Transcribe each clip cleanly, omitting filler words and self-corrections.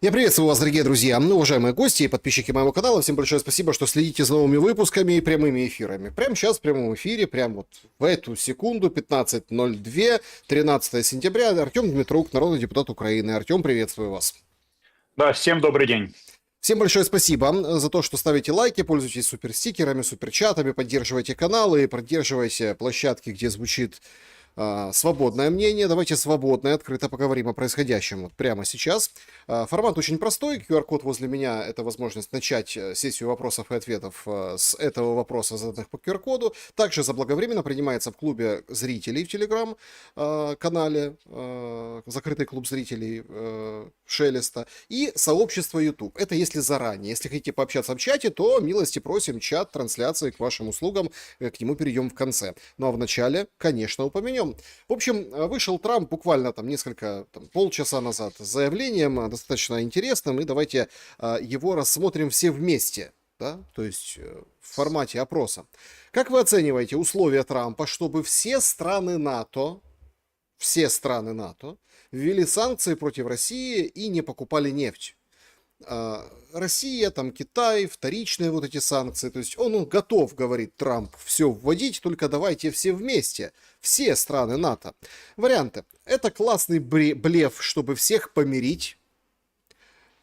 Я приветствую вас, дорогие друзья, уважаемые гости и подписчики моего канала. Всем большое спасибо, что следите за новыми выпусками и прямыми эфирами. Прямо сейчас в прямом эфире, прямо вот в эту секунду, 15:02, 13 сентября, Артем Дмитрук, народный депутат Украины. Артем, приветствую вас. Да, всем добрый день. Всем большое спасибо за то, что ставите лайки, пользуетесь суперстикерами, суперчатами, поддерживаете каналы и поддерживаете площадки, где звучит свободное мнение. Давайте свободно и открыто поговорим о происходящем вот прямо сейчас. Формат очень простой. QR-код возле меня — это возможность начать сессию вопросов и ответов с этого вопроса, заданных по QR-коду. Также заблаговременно принимается в клубе зрителей в Телеграм-канале, закрытый клуб зрителей Шелеста, и сообщество YouTube. Это если заранее. Если хотите пообщаться в чате, то милости просим, чат, трансляции к вашим услугам, к нему перейдем в конце. Ну а в начале, конечно, упомянем. В общем, вышел Трамп буквально полчаса назад с заявлением достаточно интересным, и давайте его рассмотрим все вместе, да, то есть в формате опроса. Как вы оцениваете условия Трампа, чтобы все страны НАТО ввели санкции против России и не покупали нефть? Россия, там Китай, вторичные вот эти санкции, то есть он готов, говорит Трамп, все вводить, только давайте все вместе, все страны НАТО. Варианты. Это классный блеф, чтобы всех помирить,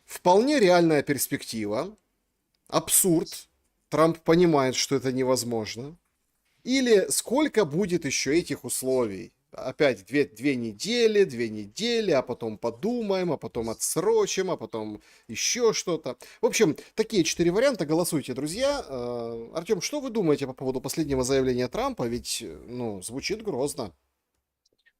вполне реальная перспектива, абсурд, Трамп понимает, что это невозможно, или сколько будет еще этих условий? Опять две недели, а потом подумаем, а потом отсрочим, а потом еще что-то. В общем, такие 4 варианта. Голосуйте, друзья. Артем, что вы думаете по поводу последнего заявления Трампа? Ведь, звучит грозно.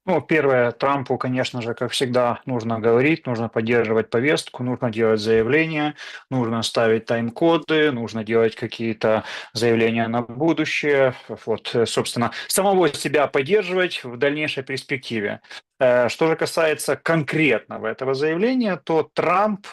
Ну, первое, Трампу, конечно же, как всегда, нужно говорить, нужно поддерживать повестку, нужно делать заявления, нужно ставить тайм-коды, нужно делать какие-то заявления на будущее, вот, собственно, самого себя поддерживать в дальнейшей перспективе. Что же касается конкретного этого заявления, то Трамп,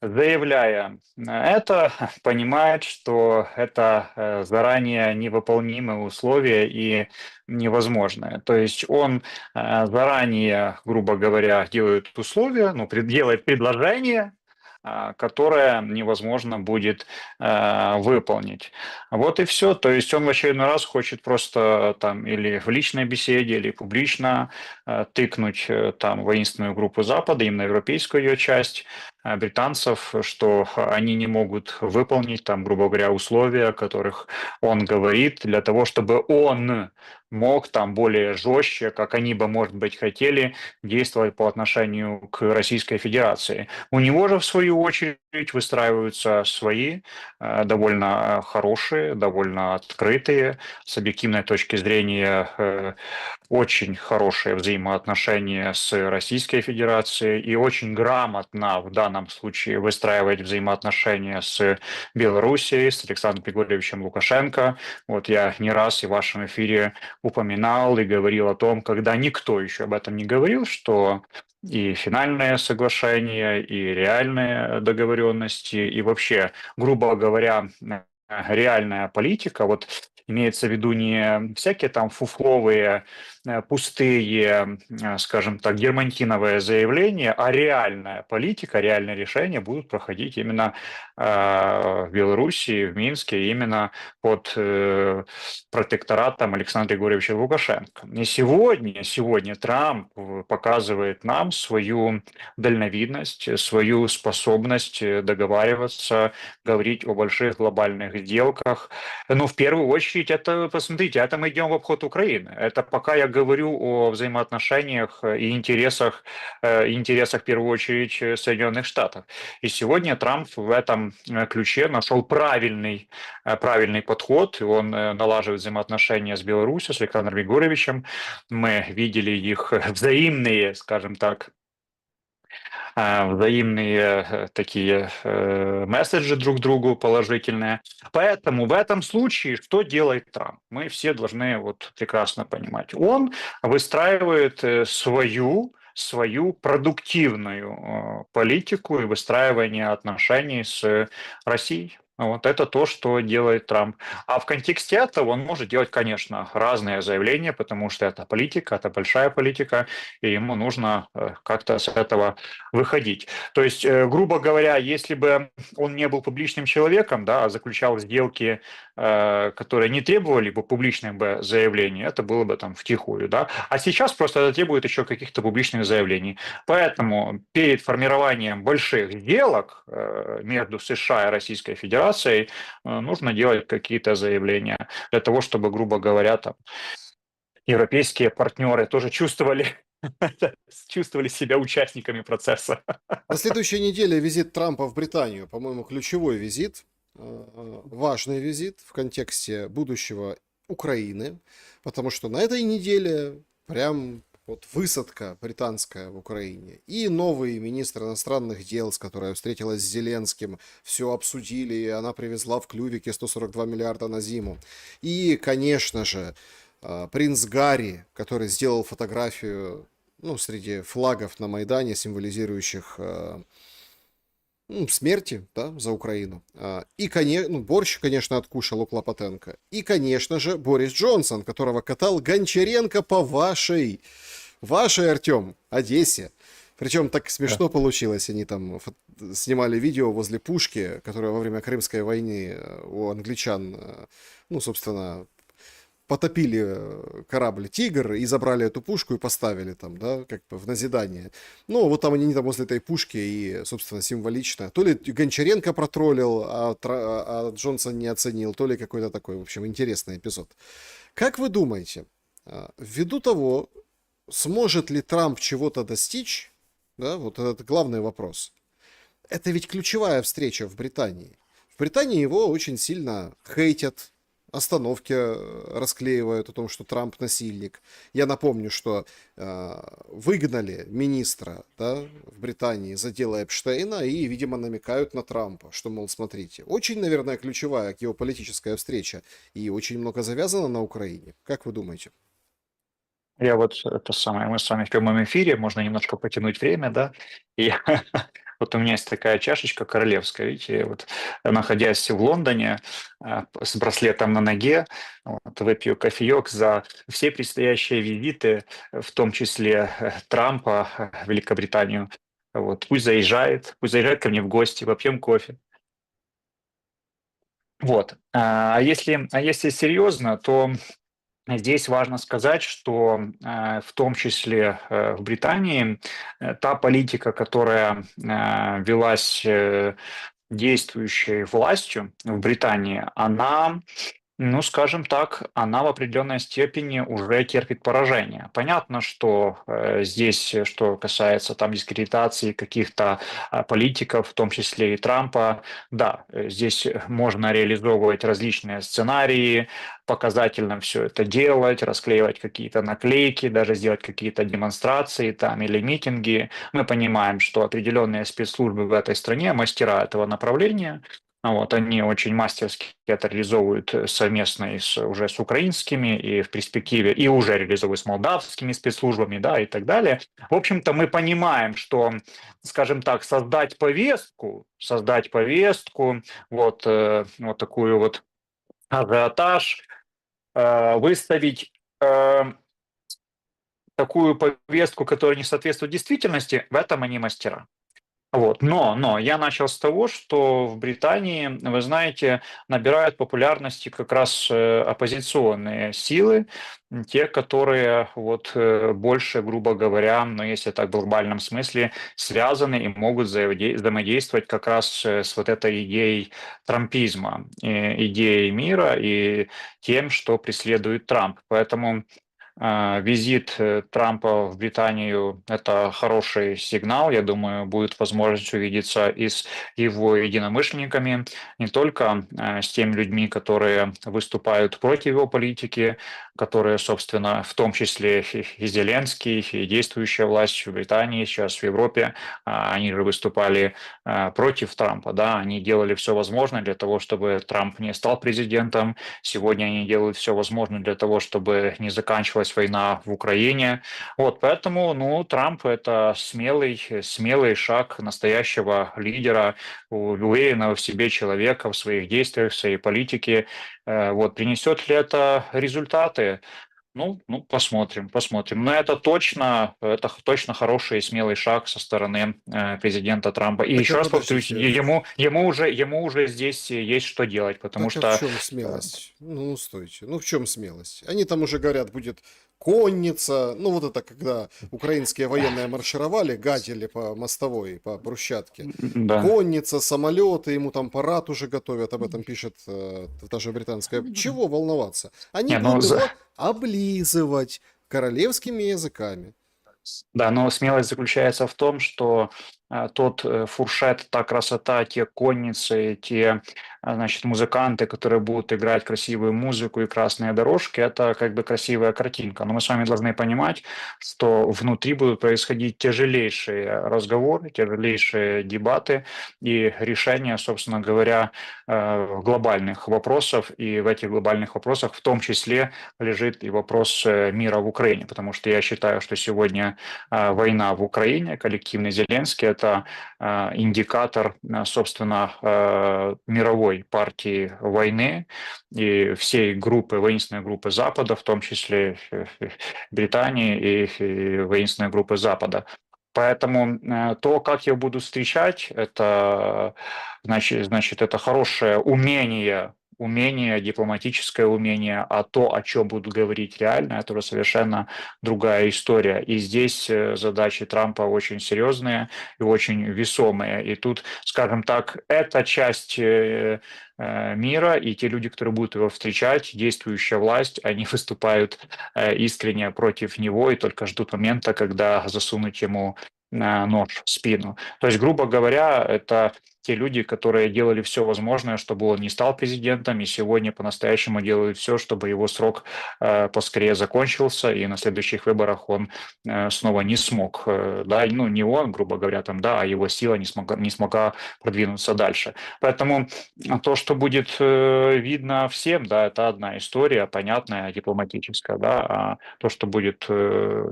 заявляя это, понимает, что это заранее невыполнимые условия и невозможное. То есть он заранее, грубо говоря, делает условия, делает предложение, которое невозможно будет выполнить. Вот и все. То есть он в очередной раз хочет просто там или в личной беседе, или публично тыкнуть там воинственную группу Запада, именно европейскую ее часть, британцев, что они не могут выполнить там, грубо говоря, условия, о которых он говорит, для того, чтобы он мог там более жестче, как они бы, может быть, хотели, действовать по отношению к Российской Федерации. У него же, в свою очередь, выстраиваются свои довольно хорошие, довольно открытые, с объективной точки зрения, очень хорошие взаимоотношения с Российской Федерацией и очень грамотно в данном случае выстраивать взаимоотношения с Белоруссией, с Александром Григорьевичем Лукашенко. Вот я не раз и в вашем эфире упоминал и говорил о том, когда никто еще об этом не говорил, что и финальное соглашение, и реальные договоренности, и вообще, грубо говоря, реальная политика, вот имеется в виду не всякие там фуфловые, пустые, скажем так, дермантиновые заявления, а реальная политика, реальные решения будут проходить именно в Белоруссии, в Минске, именно под протекторатом Александра Григорьевича Лукашенко. И сегодня Трамп показывает нам свою дальновидность, свою способность договариваться, говорить о больших глобальных сделках. Но в первую очередь это, посмотрите, это мы идем в обход Украины. Это пока я говорю о взаимоотношениях и интересах в первую очередь Соединенных Штатов. И сегодня Трамп в этом ключе нашел правильный подход, и он налаживает взаимоотношения с Беларусью, с Александром Григорьевичем. Мы видели их взаимные, скажем так, взаимные такие месседжи друг другу положительные. Поэтому в этом случае что делает Трамп? Мы все должны вот прекрасно понимать. Он выстраивает свою продуктивную политику и выстраивание отношений с Россией. Вот это то, что делает Трамп. А в контексте этого он может делать, конечно, разные заявления, потому что это политика, это большая политика, и ему нужно как-то с этого выходить. То есть, грубо говоря, если бы он не был публичным человеком, да, а заключал сделки, которые не требовали бы публичных бы заявлений, это было бы там втихую, да. А сейчас просто это требует еще каких-то публичных заявлений. Поэтому перед формированием больших сделок между США и Российской Федерацией нужно делать какие-то заявления для того, чтобы, грубо говоря, там, европейские партнеры тоже чувствовали себя участниками процесса. На следующей неделе визит Трампа в Британию, по-моему, ключевой визит, важный визит в контексте будущего Украины, потому что на этой неделе прям вот высадка британская в Украине. И новый министр иностранных дел, с которой встретилась с Зеленским, все обсудили, и она привезла в клювике 142 миллиарда на зиму. И, конечно же, принц Гарри, который сделал фотографию, ну, среди флагов на Майдане, символизирующих смерти, да, за Украину. И, конечно, ну, борщ, конечно, откушал у Клопотенко. И, конечно же, Борис Джонсон, которого катал Гончаренко по вашей, Артем, Одессе. Причем так смешно получилось. Они там снимали видео возле пушки, которая во время Крымской войны у англичан, ну, собственно, потопили корабль «Тигр» и забрали эту пушку и поставили там, да, как бы в назидание. Ну, вот там они там возле этой пушки и, собственно, символично. То ли Гончаренко протроллил, а Джонсон не оценил, то ли какой-то такой, в общем, интересный эпизод. Как вы думаете, ввиду того, сможет ли Трамп чего-то достичь, да, вот этот главный вопрос. Это ведь ключевая встреча в Британии. В Британии его очень сильно хейтят, остановки расклеивают о том, что Трамп насильник. Я напомню, что выгнали министра, да, в Британии за дело Эпштейна и, видимо, намекают на Трампа, что, мол, смотрите, очень, наверное, ключевая геополитическая встреча и очень много завязано на Украине. Как вы думаете? Я вот это самое, мы с вами в прямом эфире, можно немножко потянуть время, да. И вот у меня есть такая чашечка королевская, видите, вот находясь в Лондоне с браслетом на ноге, вот, выпью кофеек за все предстоящие визиты, в том числе Трампа в Великобританию. Вот, пусть заезжает ко мне в гости, попьем кофе. Вот. А если серьезно, то здесь важно сказать, что в том числе в Британии та политика, которая велась действующей властью в Британии, она, ну, скажем так, она в определенной степени уже терпит поражение. Понятно, что здесь, что касается там дискредитации каких-то политиков, в том числе и Трампа, да, здесь можно реализовывать различные сценарии, показательно все это делать, расклеивать какие-то наклейки, даже сделать какие-то демонстрации там или митинги. Мы понимаем, что определенные спецслужбы в этой стране, мастера этого направления, вот, они очень мастерски это реализовывают совместно уже с украинскими и в перспективе, и уже реализовывают с молдавскими спецслужбами, да, и так далее. В общем-то, мы понимаем, что, скажем так, создать повестку, вот такую вот ажиотаж, выставить такую повестку, которая не соответствует действительности, в этом они мастера. Вот. Но я начал с того, что в Британии, вы знаете, набирают популярности как раз оппозиционные силы, те, которые вот больше, грубо говоря, ну если так в глобальном смысле, связаны и могут взаимодействовать как раз с вот этой идеей трампизма, идеей мира и тем, что преследует Трамп. Поэтому визит Трампа в Британию – это хороший сигнал. Я думаю, будет возможность увидеться и с его единомышленниками, не только с теми людьми, которые выступают против его политики, которые, собственно, в том числе и Зеленский, и действующая власть в Британии, сейчас в Европе, они же выступали против Трампа, да, они делали все возможное для того, чтобы Трамп не стал президентом. Сегодня они делают все возможное для того, чтобы не заканчивалась война в Украине. Вот, поэтому, ну, Трамп – это смелый шаг настоящего лидера, уверенного в себе человека, в своих действиях, в своей политике. Вот, принесет ли это результаты? Ну, посмотрим. Но это точно хороший и смелый шаг со стороны президента Трампа. И Так, а еще раз повторюсь, подождите, ему уже здесь есть что делать, потому так а в что чем смелость? Ну, стойте. Ну, в чем смелость? Они там уже говорят, будет конница. Ну, вот это когда украинские военные маршировали, гадили по мостовой, по брусчатке. да. Конница, самолеты, ему там парад уже готовят, об этом пишет та же британская. Чего волноваться? Они Не, ну, будут его облизывать королевскими языками. Да, но смелость заключается в том, что тот фуршет, та красота, те конницы, те, значит, музыканты, которые будут играть красивую музыку и красные дорожки, это как бы красивая картинка. Но мы с вами должны понимать, что внутри будут происходить тяжелейшие разговоры, тяжелейшие дебаты и решения, собственно говоря, глобальных вопросов. И в этих глобальных вопросах в том числе лежит и вопрос мира в Украине, потому что я считаю, что сегодня война в Украине, коллективный Зеленский, это индикатор, собственно, мировой партии войны и всей группы, воинственной группы Запада, в том числе Британии и воинственной группы Запада. Поэтому то, как я буду встречать, это значит, это хорошее умение, дипломатическое умение, а то, о чем будут говорить реально, это уже совершенно другая история. И здесь задачи Трампа очень серьезные и очень весомые. И тут, скажем так, эта часть мира и те люди, которые будут его встречать, действующая власть, они выступают искренне против него и только ждут момента, когда засунуть ему нож в спину. То есть, грубо говоря, это те люди, которые делали все возможное, чтобы он не стал президентом, и сегодня по-настоящему делают все, чтобы его срок поскорее закончился, и на следующих выборах он снова не смог, да, ну не он, грубо говоря, там, да, а его сила не смогла продвинуться дальше. Поэтому то, что будет видно всем, да, это одна история, понятная, дипломатическая, да, а то, что будет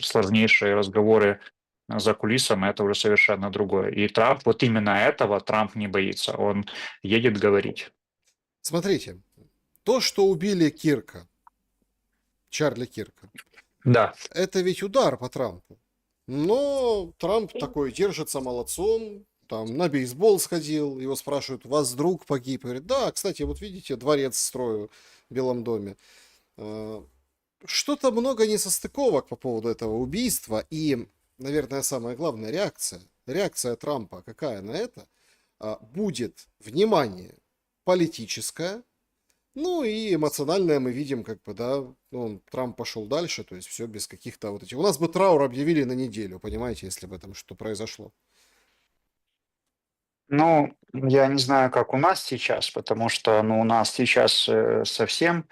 сложнейшие разговоры за кулисами, это уже совершенно другое. И Трамп, вот именно этого Трамп не боится. Он едет говорить. Смотрите, то, что убили Кирка, Чарли Кирка, Да. это ведь удар по Трампу. Но Трамп такой держится молодцом, там на бейсбол сходил, его спрашивают, у вас друг погиб? Говорит, да, кстати, вот видите, дворец строю в Белом доме. Что-то много несостыковок по поводу этого убийства, и, наверное, самое главное, реакция. Реакция Трампа какая на это? Будет, внимание, политическая, ну и эмоциональное мы видим, как бы, да, ну, Трамп пошел дальше, то есть все без каких-то вот этих. У нас бы траур объявили на неделю, понимаете, если бы там что произошло. Ну, я не знаю, как у нас сейчас, потому что, ну, у нас сейчас совсем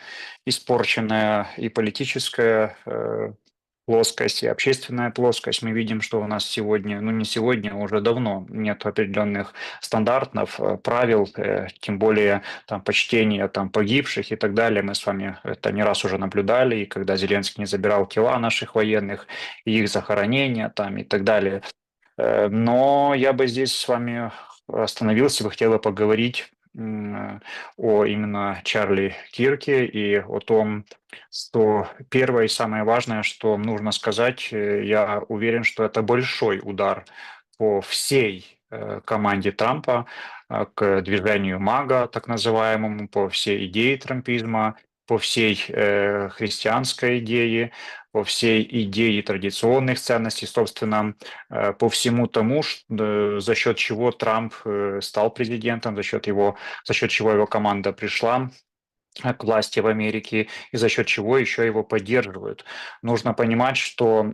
испорченная и политическая плоскость, и общественная плоскость. Мы видим, что у нас сегодня, ну, не сегодня, а уже давно нет определенных стандартов, правил, тем более там почтения там погибших и так далее. Мы с вами это не раз уже наблюдали, и когда Зеленский не забирал тела наших военных, и их захоронения там и так далее. Но я бы здесь с вами остановился, бы хотел бы поговорить о именно Чарли Кирке и о том, что первое и самое важное, что нужно сказать, я уверен, что это большой удар по всей команде Трампа, к движению МАГА, так называемому, по всей идее трампизма, по всей христианской идее, по всей идее традиционных ценностей, собственно, по всему тому, за счет чего Трамп стал президентом, за счет чего его команда пришла к власти в Америке и за счет чего еще его поддерживают. Нужно понимать, что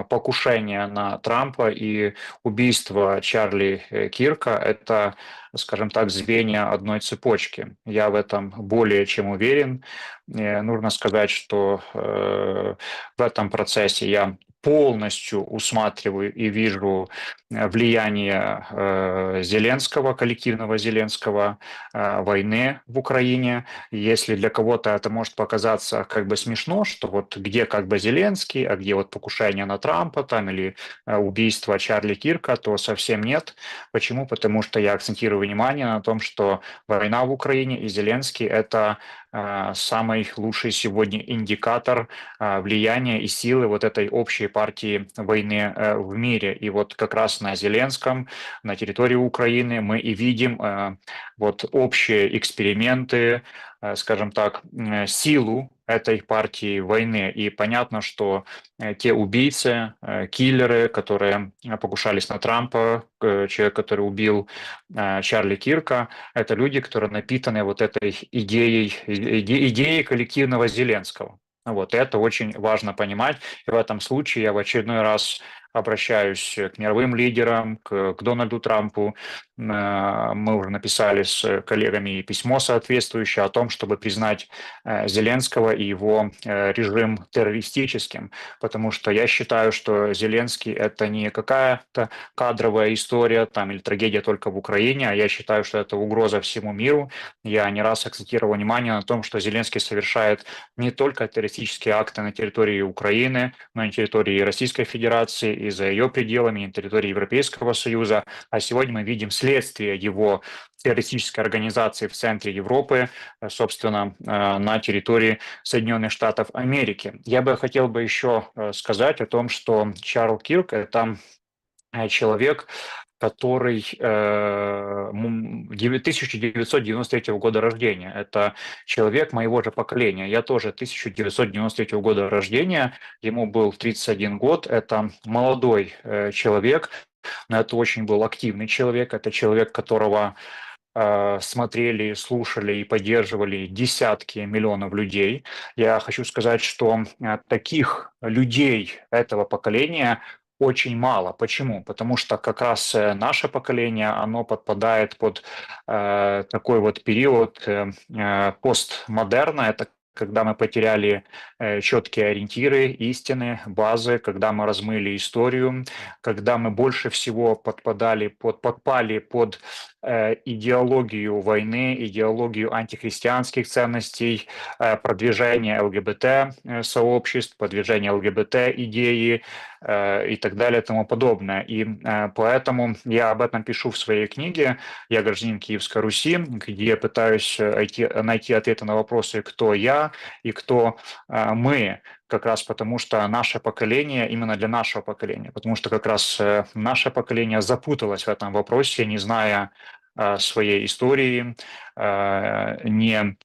покушение на Трампа и убийство Чарли Кирка – это, скажем так, звенья одной цепочки. Я в этом более чем уверен. Нужно сказать, что в этом процессе я полностью усматриваю и вижу влияние Зеленского, коллективного Зеленского, войны в Украине. Если для кого-то это может показаться как бы смешно, что вот где как бы Зеленский, а где вот покушение на Трампа там или убийство Чарли Кирка, то совсем нет. Почему? Потому что я акцентирую внимание на том, что война в Украине и Зеленский – это самый лучший сегодня индикатор влияния и силы вот этой общей партии войны в мире. И вот как раз на Зеленском, на территории Украины мы и видим вот общие эксперименты, скажем так, силу этой партии войны. И понятно, что те убийцы, киллеры, которые покушались на Трампа, человек, который убил Чарли Кирка, это люди, которые напитаны вот этой идеей коллективного Зеленского. Вот, это очень важно понимать. И в этом случае я в очередной раз обращаюсь к мировым лидерам, к Дональду Трампу. Мы уже написали с коллегами письмо соответствующее о том, чтобы признать Зеленского и его режим террористическим, потому что я считаю, что Зеленский – это не какая-то кадровая история там, или трагедия только в Украине, а я считаю, что это угроза всему миру. Я не раз акцентировал внимание на том, что Зеленский совершает не только террористические акты на территории Украины, но и на территории Российской Федерации и за ее пределами, и на территории Европейского Союза. А сегодня мы видим следствие его террористической организации в центре Европы, собственно, на территории Соединенных Штатов Америки. Я бы хотел бы еще сказать о том, что Чарл Кирк – это человек, который 1993 года рождения. Это человек моего же поколения. Я тоже 1993 года рождения. Ему был 31 год. Это молодой человек, но это очень был активный человек. Это человек, которого смотрели, слушали и поддерживали десятки миллионов людей. Я хочу сказать, что таких людей этого поколения очень мало. Почему? Потому что как раз наше поколение, оно подпадает под такой вот период постмодерна. Это когда мы потеряли четкие ориентиры, истины, базы, когда мы размыли историю, когда мы больше всего подпали под идеологию войны, идеологию антихристианских ценностей, продвижение ЛГБТ-сообществ, продвижение ЛГБТ-идеи и так далее и тому подобное. И поэтому я об этом пишу в своей книге «Я гражданин Киевской Руси», где пытаюсь найти ответы на вопросы, кто я и кто мы, как раз потому, что наше поколение, именно для нашего поколения, потому что как раз наше поколение запуталось в этом вопросе, не зная своей истории, не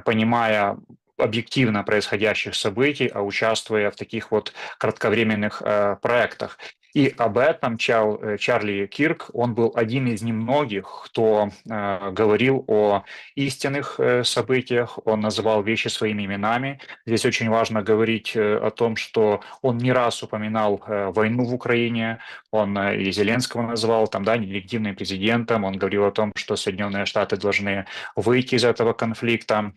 понимая объективно происходящих событий, а участвуя в таких вот кратковременных проектах. И об этом Чарли Кирк, он был один из немногих, кто говорил о истинных событиях, он называл вещи своими именами. Здесь очень важно говорить о том, что он не раз упоминал войну в Украине, он и Зеленского назвал там, да, нелегитимным президентом, он говорил о том, что Соединенные Штаты должны выйти из этого конфликта.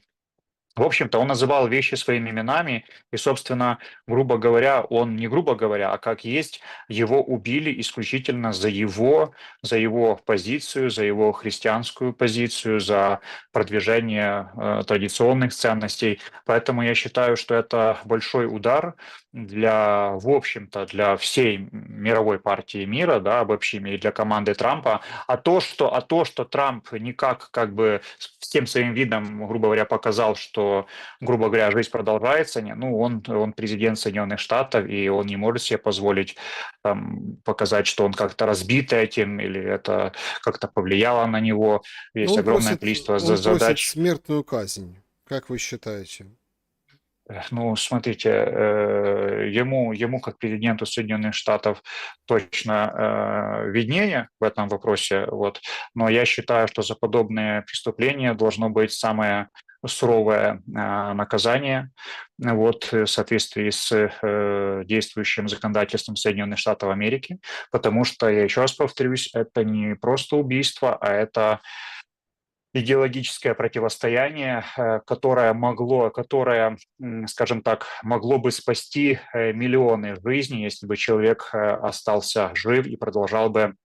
В общем-то, он называл вещи своими именами, и, собственно, грубо говоря, он не грубо говоря, а как есть, его убили исключительно за его позицию, за его христианскую позицию, за продвижение традиционных ценностей. Поэтому я считаю, что это большой удар для, в общем-то, для всей мировой партии мира, да, обобщим, и для команды Трампа. А то, что Трамп никак как бы всем своим видом, грубо говоря, показал, что, грубо говоря, жизнь продолжается, ну, он президент Соединенных Штатов, и он не может себе позволить там, показать, что он как-то разбит этим, или это как-то повлияло на него. Но Есть огромное количество он просит задач. смертную казнь. Как вы считаете? Ну, смотрите, ему как президенту Соединенных Штатов точно виднее в этом вопросе, вот. Но я считаю, что за подобные преступления должно быть самое суровое наказание вот, в соответствии с действующим законодательством Соединенных Штатов Америки, потому что, я еще раз повторюсь, это не просто убийство, а это идеологическое противостояние, которое, скажем так, могло бы спасти миллионы жизней, если бы человек остался жив и продолжал бы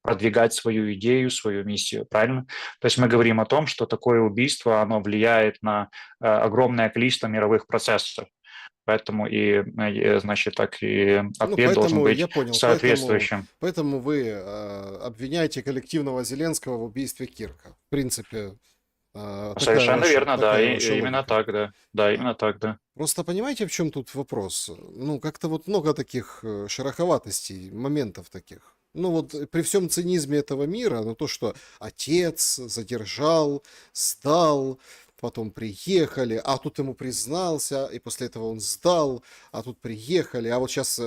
продвигать свою идею, свою миссию, правильно? То есть мы говорим о том, что такое убийство, оно влияет на огромное количество мировых процессов. Поэтому значит, так и Ну, ответ должен поэтому, быть я понял, соответствующим. поэтому вы обвиняете коллективного Зеленского в убийстве Кирка. В принципе, Совершенно верно, да, такая ваша и именно логика. так, да. Да, А, именно так, да. Просто понимаете, в чем тут вопрос? Ну, как-то вот много таких шероховатостей, моментов таких. Ну вот при всем цинизме этого мира, ну то, что отец задержал, сдал, потом приехали, а тут ему признался, и после этого он сдал, а тут приехали, а вот сейчас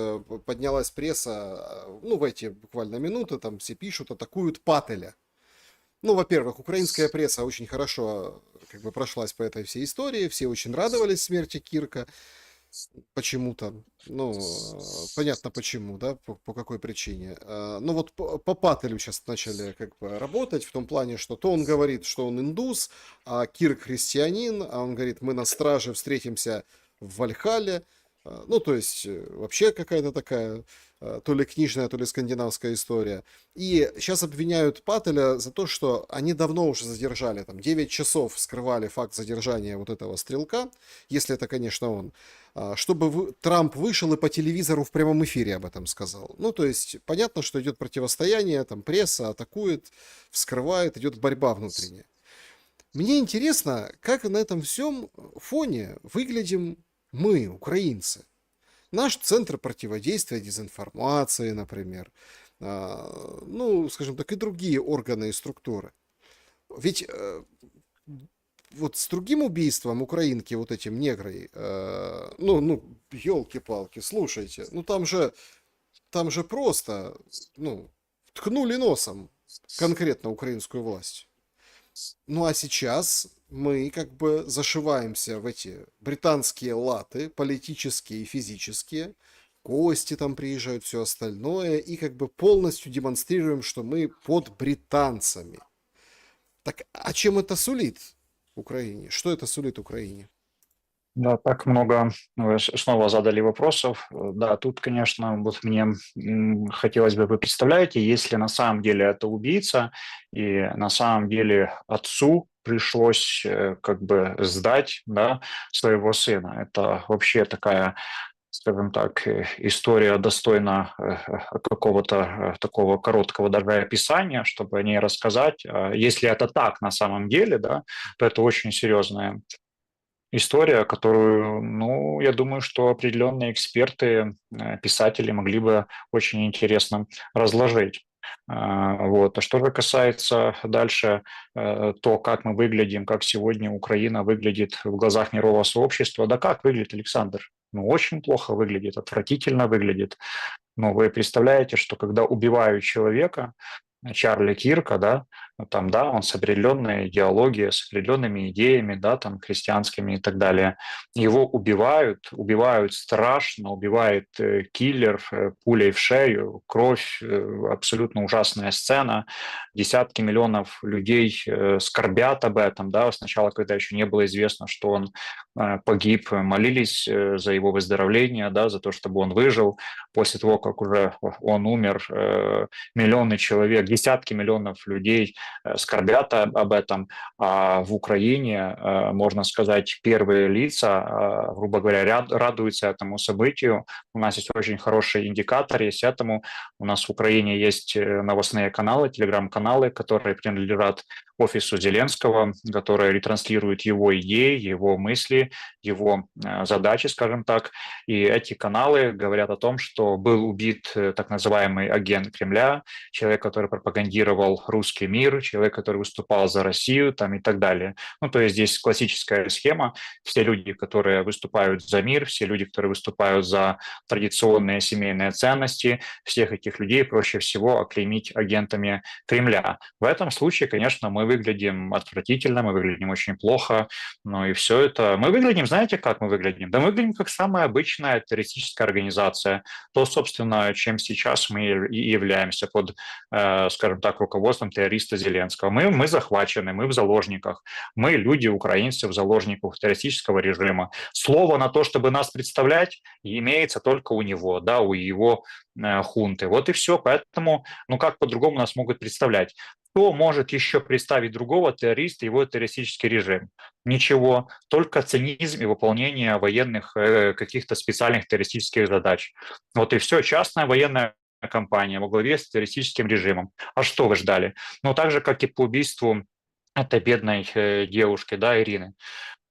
поднялась пресса, ну в эти буквально минуты, там все пишут, атакуют Пателя. Ну, во-первых, украинская пресса очень хорошо как бы прошлась по этой всей истории, все очень радовались смерти Кирка почему-то. Ну, понятно почему, да, по какой причине. Ну вот по Паттелю сейчас начали как бы работать в том плане, что то он говорит, что он индус, а Кирк христианин, а он говорит, мы на страже встретимся в Вальхалле. Ну, то есть вообще какая-то такая то ли книжная, то ли скандинавская история. И сейчас обвиняют Паттеля за то, что они давно уже задержали, там 9 часов скрывали факт задержания вот этого стрелка, если это, конечно, он, чтобы Трамп вышел и по телевизору в прямом эфире об этом сказал. Ну, то есть понятно, что идет противостояние, там пресса атакует, вскрывает, идет борьба внутренняя. Мне интересно, как на этом всем фоне выглядим мы, украинцы. Наш центр противодействия дезинформации, например, ну, скажем так, и другие органы и структуры. Ведь вот с другим убийством украинки, вот этим негрой, ну, елки-палки, слушайте, ну там же просто, ну, ткнули носом конкретно украинскую власть. Ну а сейчас мы как бы зашиваемся в эти британские латы, политические и физические, гости там приезжают, все остальное, и как бы полностью демонстрируем, что мы под британцами. Так, а чем это сулит Украине? Что это сулит Украине? Да, так много вы снова задали вопросов. Да, тут, конечно, вот мне хотелось бы, вы представляете, если на самом деле это убийца, и на самом деле отцу пришлось как бы сдать, да, своего сына. Это вообще такая, скажем так, история достойна какого-то такого короткого даже описания, чтобы о ней рассказать. Если это так на самом деле, да, то это очень серьезная история, которую, ну, я думаю, что определенные эксперты, писатели могли бы очень интересно разложить. Вот. А что же касается дальше то, как мы выглядим, как сегодня Украина выглядит в глазах мирового сообщества, да как выглядит, Александр? Ну, очень плохо выглядит, отвратительно выглядит. Но вы представляете, что когда убивают человека, Чарли Кирка, да, ну, там, да, он с определенной идеологией, с определенными идеями, да, там, христианскими и так далее. Его убивают страшно, убивает киллер пулей в шею, кровь, абсолютно ужасная сцена. Десятки миллионов людей скорбят об этом, да, сначала, когда еще не было известно, что он погиб, молились за его выздоровление, да, за то, чтобы он выжил. После того, как уже он умер, миллионы человек, десятки миллионов людей скорбят об этом. А в Украине, можно сказать, первые лица, грубо говоря, радуются этому событию. У нас есть очень хороший индикатор, есть этому. У нас в Украине есть новостные каналы, телеграм-каналы, которые принадлежат офису Зеленского, которые ретранслируют его идеи, его мысли, его задачи, скажем так. И эти каналы говорят о том, что был убит так называемый агент Кремля, человек, который пропагандировал русский мир, мир, человек, который выступал за Россию там, и так далее. Ну, то есть здесь классическая схема. Все люди, которые выступают за мир, все люди, которые выступают за традиционные семейные ценности, всех этих людей проще всего оклеймить агентами Кремля. В этом случае, конечно, мы выглядим отвратительно, мы выглядим очень плохо, ну и все это. Мы выглядим, знаете, как мы выглядим? Да мы выглядим как самая обычная террористическая организация. То, собственно, чем сейчас мы и являемся под, скажем так, руководством террориста Зеленского. Мы захвачены, мы в заложниках, мы люди, украинцы в заложниках террористического режима. Слово на то, чтобы нас представлять, имеется только у него, да, у его хунты. Вот и все. Поэтому, ну как по-другому нас могут представлять? Кто может еще представить другого террориста, его террористический режим? Ничего, только цинизм и выполнение военных каких-то специальных террористических задач. Вот и все. Частная военная компания во главе с террористическим режимом. А что вы ждали? Ну, так же, как и по убийству этой бедной девушки, да, Ирины.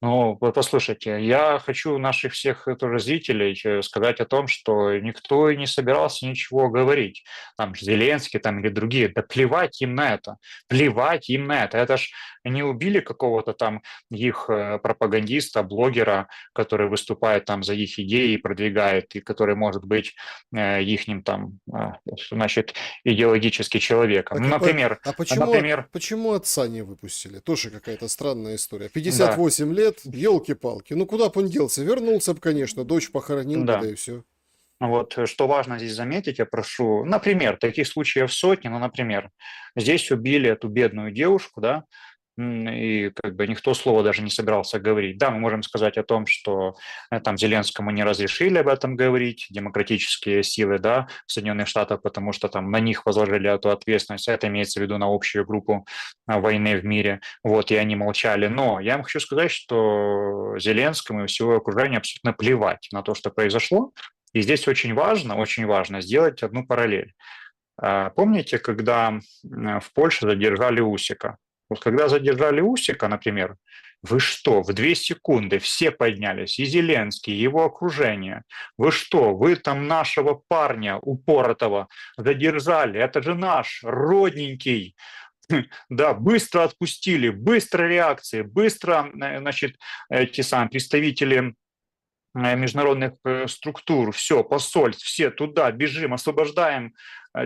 Ну, вот послушайте, я хочу наших всех тоже зрителей сказать о том, что никто и не собирался ничего говорить. Там Зеленский там, или другие, да плевать им на это, плевать им на это. Это ж не убили какого-то там их пропагандиста, блогера, который выступает там за их идеи и продвигает, и который может быть ихним там, значит, идеологически человеком. Так, Ну, например, например, почему отца не выпустили? Тоже какая-то странная история. да, 58 лет, елки-палки. Ну, куда бы он делся? Вернулся бы, конечно, дочь похоронил бы, да да. и все. Вот что важно здесь заметить, я прошу, например, таких случаев сотни, но, например, здесь убили эту бедную девушку, да, и как бы никто слова даже не собирался говорить. Да, мы можем сказать о том, что там Зеленскому не разрешили об этом говорить, демократические силы, да, Соединенных Штатов, потому что там на них возложили эту ответственность, это имеется в виду на общую группу войны в мире, вот, и они молчали. Но я вам хочу сказать, что Зеленскому и всего окружения абсолютно плевать на то, что произошло, и здесь очень важно сделать одну параллель. Помните, когда в Польше задержали Усика? Вот когда задержали Усика, например, вы что, в 2 секунды все поднялись, и Зеленский, и его окружение. Вы что, вы там нашего парня упоротого задержали, это же наш, родненький. Да, быстро отпустили, быстро реакции, быстро, значит, эти самые представители международных структур, все, посольств, все туда, бежим, освобождаем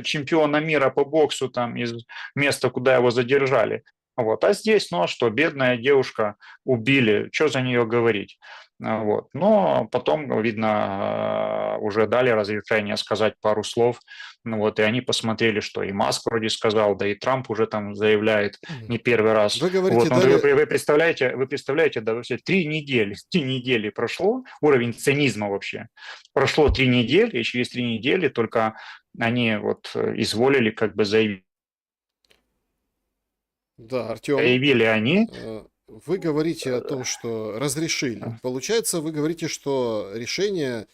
чемпиона мира по боксу там из места, куда его задержали. Вот. А здесь, ну а что, бедная девушка убили, что за нее говорить? Вот. Но потом, видно, уже дали разрешение сказать пару слов, ну вот, и они посмотрели, что и Маск вроде сказал, да и Трамп уже там заявляет не первый раз. Вы говорите, Вот, ну, дали... вы представляете, да, вообще 3 недели, 3 недели прошло, уровень цинизма вообще. Прошло 3 недели, и через 3 недели только они вот изволили как бы заявить. Да, Артем, Заявили они, вы говорите о том, что разрешили. Получается, вы говорите, что решение...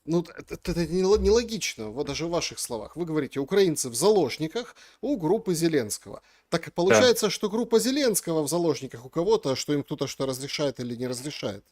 Ну, это нелогично, вот даже в ваших словах. Вы говорите, украинцы в заложниках у группы Зеленского. Так и да. получается, что группа Зеленского в заложниках у кого-то, что им кто-то что разрешает или не разрешает.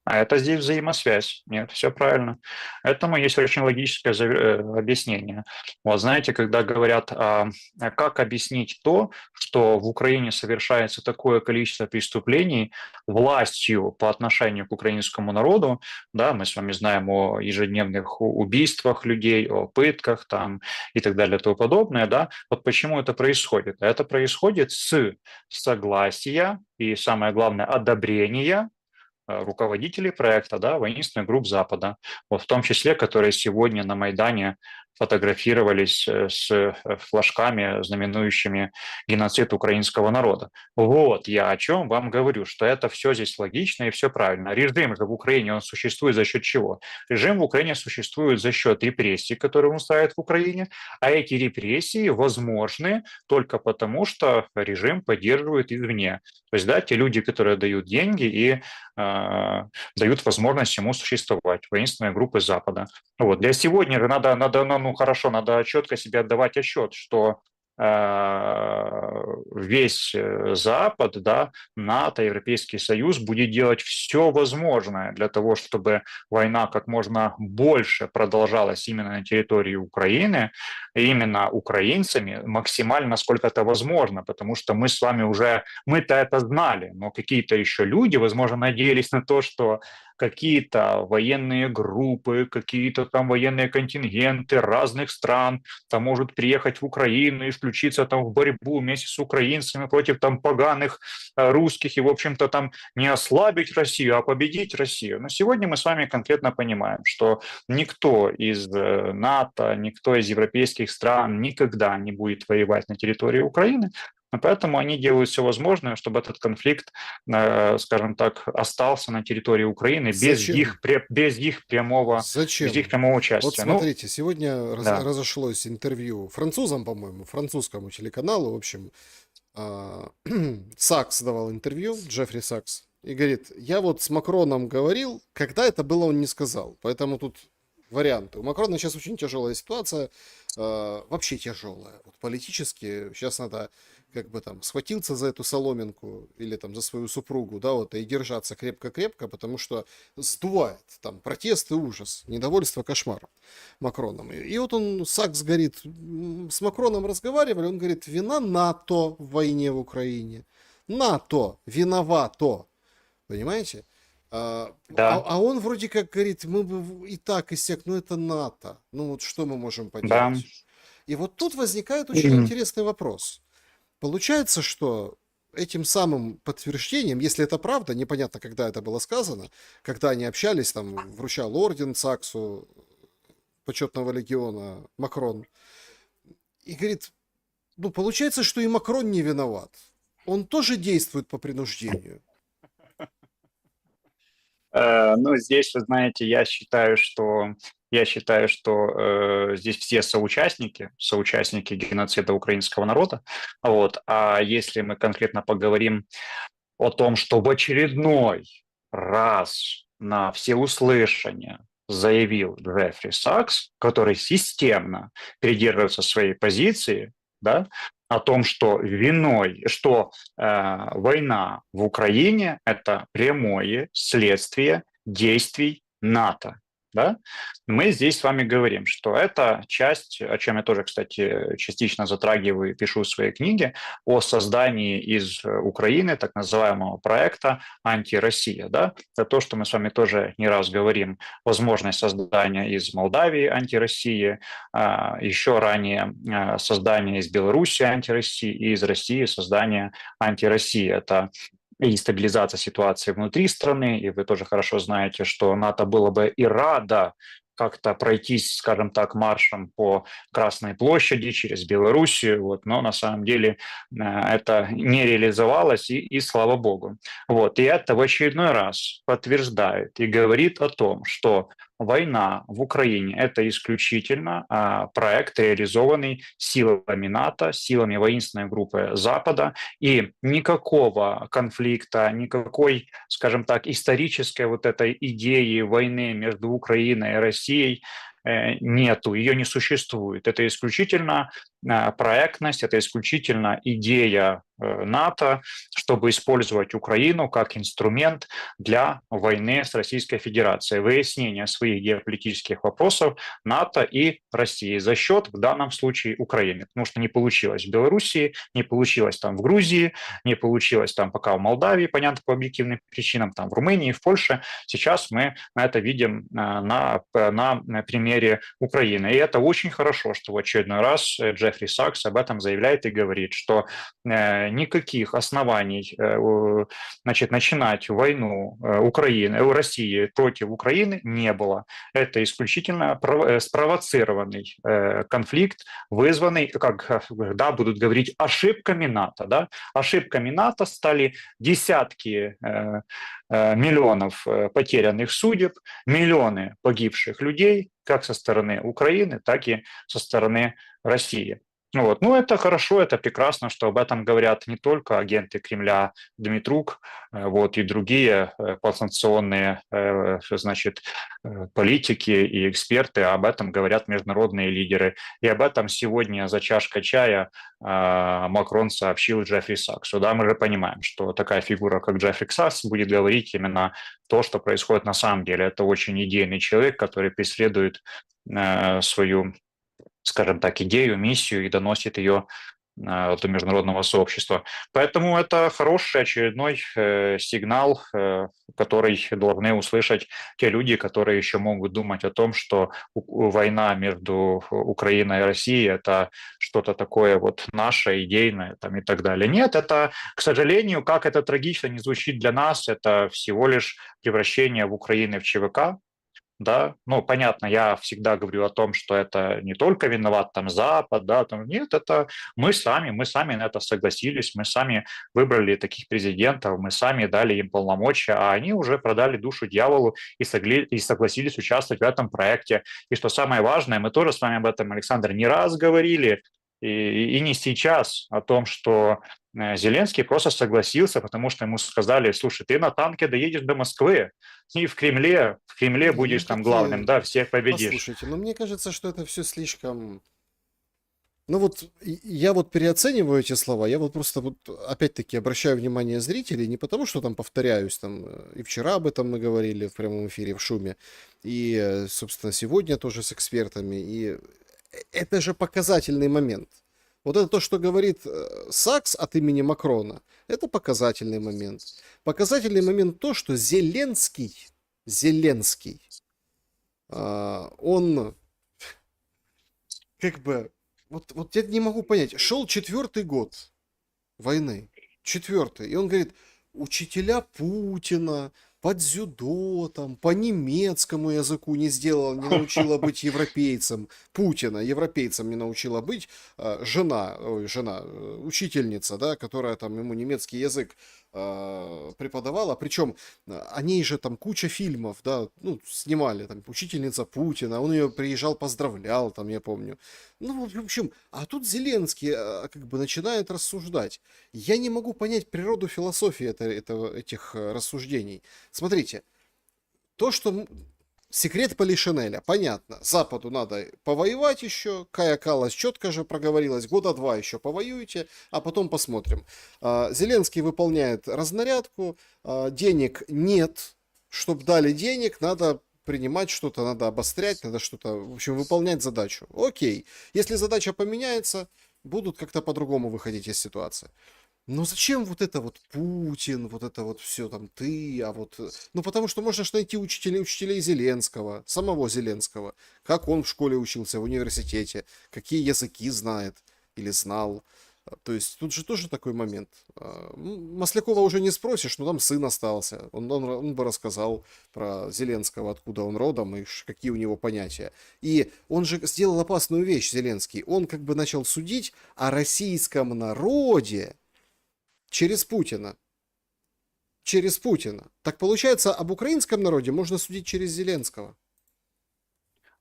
А это здесь взаимосвязь. Нет, все правильно. Этому есть очень логическое объяснение. Вот знаете, когда говорят, как объяснить то, что в Украине совершается такое количество преступлений властью по отношению к украинскому народу, да, мы с вами знаем о ежедневных убийствах людей, о пытках там и так далее и тому подобное, да, вот почему это происходит? Это происходит с согласия и, самое главное, одобрения руководителей проекта, да, воинственных групп Запада, вот в том числе, которые сегодня на Майдане фотографировались с флажками, знаменующими геноцид украинского народа. Вот я о чем вам говорю, что это все здесь логично и все правильно. Режим же в Украине, он существует за счет чего? Режим в Украине существует за счет репрессий, которые он ставит в Украине, а эти репрессии возможны только потому, что режим поддерживает извне. То есть, да, те люди, которые дают деньги и дают возможность ему существовать, воинственные группы Запада. Вот. Для сегодня же надо, ну, хорошо, надо четко себе отдавать отчет, что весь Запад, да, НАТО, Европейский Союз будет делать все возможное для того, чтобы война как можно больше продолжалась именно на территории Украины, именно украинцами, максимально, насколько это возможно, потому что мы с вами уже, мы-то это знали, но какие-то еще люди, возможно, надеялись на то, что какие-то военные группы, какие-то там военные контингенты разных стран там может приехать в Украину и включиться там в борьбу вместе с украинцами против там поганых русских и, в общем-то, там не ослабить Россию, а победить Россию. Но сегодня мы с вами конкретно понимаем, что никто из НАТО, никто из европейских стран никогда не будет воевать на территории Украины, поэтому они делают все возможное, чтобы этот конфликт, скажем так, остался на территории Украины Зачем? без их Зачем? прямого Вот участия. Ну, смотрите, сегодня да. разошлось интервью французам, по-моему, французскому телеканалу, в общем, а, Сакс давал интервью, Джеффри Сакс, и говорит, я вот с Макроном говорил, когда это было, он не сказал, поэтому тут варианты. У Макрона сейчас очень тяжелая ситуация, вообще тяжелая, вот политически, сейчас надо как бы там схватиться за эту соломинку или там за свою супругу, да, вот, и держаться крепко-крепко, потому что сдувает там протесты, ужас, недовольство, кошмар Макроном. И вот он, Сакс говорит, с Макроном разговаривали, он говорит, вина НАТО в войне в Украине. НАТО виновато, понимаете? Да, А он вроде как говорит, мы бы и так, и сяк, ну это НАТО. Ну вот что мы можем да. поделать? И вот тут возникает очень интересный вопрос. Получается, что этим самым подтверждением, если это правда, непонятно, когда это было сказано, когда они общались, там, вручал орден Саксу, почетного легиона, Макрон, и говорит, ну, получается, что и Макрон не виноват. Он тоже действует по принуждению. Ну, здесь, вы знаете, я считаю, что здесь все соучастники геноцида украинского народа. Вот. А если мы конкретно поговорим о том, что в очередной раз на всеуслышание заявил Джеффри Сакс, который системно придерживается своей позиции, да, о том, что война в Украине – это прямое следствие действий НАТО. Да? Мы здесь с вами говорим, что это часть, о чем я тоже, кстати, частично затрагиваю и пишу в своей книге, о создании из Украины так называемого проекта «Антироссия». Да? Это то, что мы с вами тоже не раз говорим, возможность создания из Молдавии антироссии, еще ранее создание из Беларуси антироссии и из России создание антироссии. Это и стабилизация ситуации внутри страны, и вы тоже хорошо знаете, что НАТО было бы и радо как-то пройтись, скажем так, маршем по Красной площади через Белоруссию, вот, но на самом деле это не реализовалось, и слава богу. Вот, и это в очередной раз подтверждает и говорит о том, что война в Украине – это исключительно проект, реализованный силами НАТО, силами воинственной группы Запада, и никакого конфликта, никакой, скажем так, исторической вот этой идеи войны между Украиной и Россией нету, ее не существует. Это исключительно проектность, это исключительно идея НАТО, чтобы использовать Украину как инструмент для войны с Российской Федерацией, выяснения своих геополитических вопросов НАТО и России за счет, в данном случае, Украины. Потому что не получилось в Белоруссии, не получилось там в Грузии, не получилось там пока в Молдавии, понятно, по объективным причинам, там в Румынии, в Польше. Сейчас мы это видим на примере Украины. И это очень хорошо, что в очередной раз Джеффри Сакс об этом заявляет и говорит, что никаких оснований начинать войну России против Украины не было. Это исключительно спровоцированный конфликт, вызванный, как да, будут говорить, ошибками НАТО. Да? Ошибками НАТО стали десятки миллионов потерянных судеб, миллионы погибших людей, как со стороны Украины, так и со стороны России. Вот. Ну, это хорошо, это прекрасно, что об этом говорят не только агенты Кремля Дмитрук, вот, и другие потенционные, значит, политики и эксперты, об этом говорят международные лидеры. И об этом сегодня за чашкой чая Макрон сообщил Джеффри Саксу. Да, мы же понимаем, что такая фигура, как Джеффри Сакс, будет говорить именно то, что происходит на самом деле. Это очень идейный человек, который преследует свою, скажем так, идею, миссию и доносит ее до международного сообщества. Поэтому это хороший очередной сигнал, который должны услышать те люди, которые еще могут думать о том, что война между Украиной и Россией – это что-то такое вот наше, идейное там, и так далее. Нет, это, к сожалению, как это трагично не звучит для нас, это всего лишь превращение в Украины в ЧВК, да, ну, понятно, я всегда говорю о том, что это не только виноват там Запад, да, там, нет, это мы сами на это согласились, мы сами выбрали таких президентов, мы сами дали им полномочия, а они уже продали душу дьяволу и согласились участвовать в этом проекте. И что самое важное, мы тоже с вами об этом, Александр, не раз говорили, и не сейчас, о том, что Зеленский просто согласился, потому что ему сказали: слушай, ты на танке доедешь до Москвы, и в Кремле Не, ну будешь там главным, какие... да, всех победишь. Послушайте, но мне кажется, что это все слишком... Ну вот я вот переоцениваю эти слова, я вот просто вот опять-таки обращаю внимание зрителей не потому, что там повторяюсь, там и вчера об этом мы говорили в прямом эфире в шуме, и, собственно, сегодня тоже с экспертами, и это же показательный момент. Вот это то, что говорит Сакс от имени Макрона, это показательный момент. Показательный момент то, что Зеленский, он как бы, вот я не могу понять, шел четвертый год войны, четвертый, и он говорит, учителя Путина по дзюдо, там, по немецкому языку не сделала, не научила быть европейцем, Путина европейцем не научила быть, учительница, да, которая там ему немецкий язык преподавала, причем о ней же там куча фильмов, да, ну, снимали, там, учительница Путина, он ее приезжал, поздравлял, там, я помню. Ну, в общем, а тут Зеленский как бы начинает рассуждать. Я не могу понять природу философии этих рассуждений. Смотрите, то, что секрет Полишинеля, понятно. Западу надо повоевать еще. Кая Каллас четко же проговорилась. Года два еще повоюете, а потом посмотрим. Зеленский выполняет разнарядку. Денег нет. Чтоб дали денег, надо принимать что-то, надо обострять, надо что-то, в общем, выполнять задачу. Окей. Если задача поменяется, будут как-то по-другому выходить из ситуации. Но зачем вот это вот Путин, вот это вот все там ты, а вот... Ну, потому что можно ж найти учителей Зеленского, самого Зеленского. Как он в школе учился, в университете, какие языки знает или знал. То есть тут же тоже такой момент. Маслякова уже не спросишь, но там сын остался. Он бы рассказал про Зеленского, откуда он родом и какие у него понятия. И он же сделал опасную вещь, Зеленский. Он как бы начал судить о российском народе через Путина. Через Путина. Так получается, об украинском народе можно судить через Зеленского.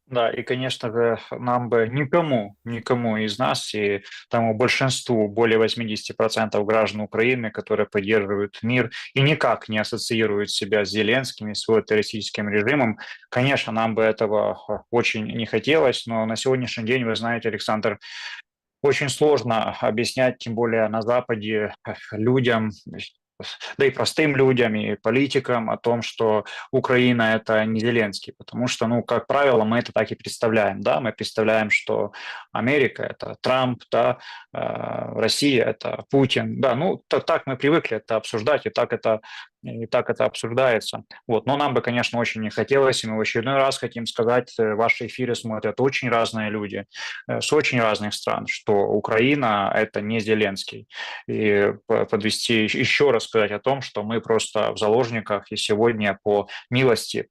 Да, и, конечно же, нам бы никому из нас, и тому большинству, более 80% граждан Украины, которые поддерживают мир и никак не ассоциируют себя с Зеленским и с его террористическим режимом, конечно, нам бы этого очень не хотелось, но на сегодняшний день, вы знаете, Александр, очень сложно объяснять, тем более на Западе, людям, да и простым людям, и политикам о том, что Украина – это не Зеленский, потому что, ну, как правило, мы это так и представляем, да, мы представляем, что Америка – это Трамп, да, Россия – это Путин, да, ну, так мы привыкли это обсуждать, и так это обсуждается. Вот. Но нам бы, конечно, очень не хотелось, и мы в очередной раз хотим сказать, ваши эфиры смотрят очень разные люди с очень разных стран, что Украина – это не Зеленский. И подвести еще раз сказать о том, что мы просто в заложниках, и сегодня по милости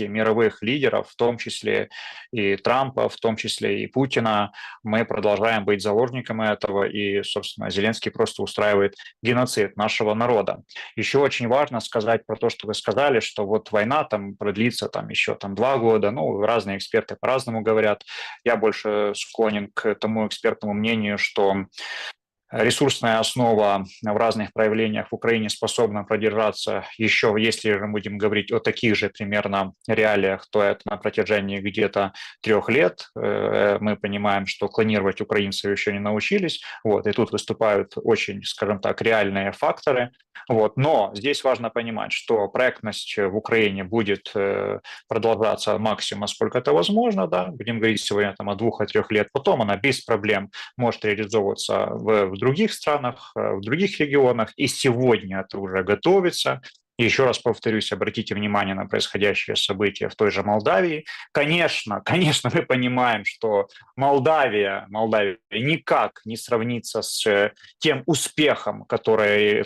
мировых лидеров, в том числе и Трампа, в том числе и Путина, мы продолжаем быть заложниками этого, и, собственно, Зеленский просто устраивает геноцид нашего народа. Еще очень важно сказать про то, что вы сказали, что вот война там продлится там еще там 2 года. Ну, разные эксперты по-разному говорят. Я больше склонен к тому экспертному мнению, что ресурсная основа в разных проявлениях в Украине способна продержаться еще, если же мы будем говорить о таких же примерно реалиях, то это на протяжении где-то 3 лет. Мы понимаем, что клонировать украинцев еще не научились, вот, и тут выступают очень, скажем так, реальные факторы. Вот. Но здесь важно понимать, что проектность в Украине будет продолжаться максимум, сколько это возможно, да, будем говорить сегодня там, о 2-3 лет, потом она без проблем может реализовываться в других странах, в других регионах, и сегодня это уже готовится. И еще раз повторюсь, обратите внимание на происходящие события в той же Молдавии. Конечно, мы понимаем, что Молдавия никак не сравнится с тем успехом, который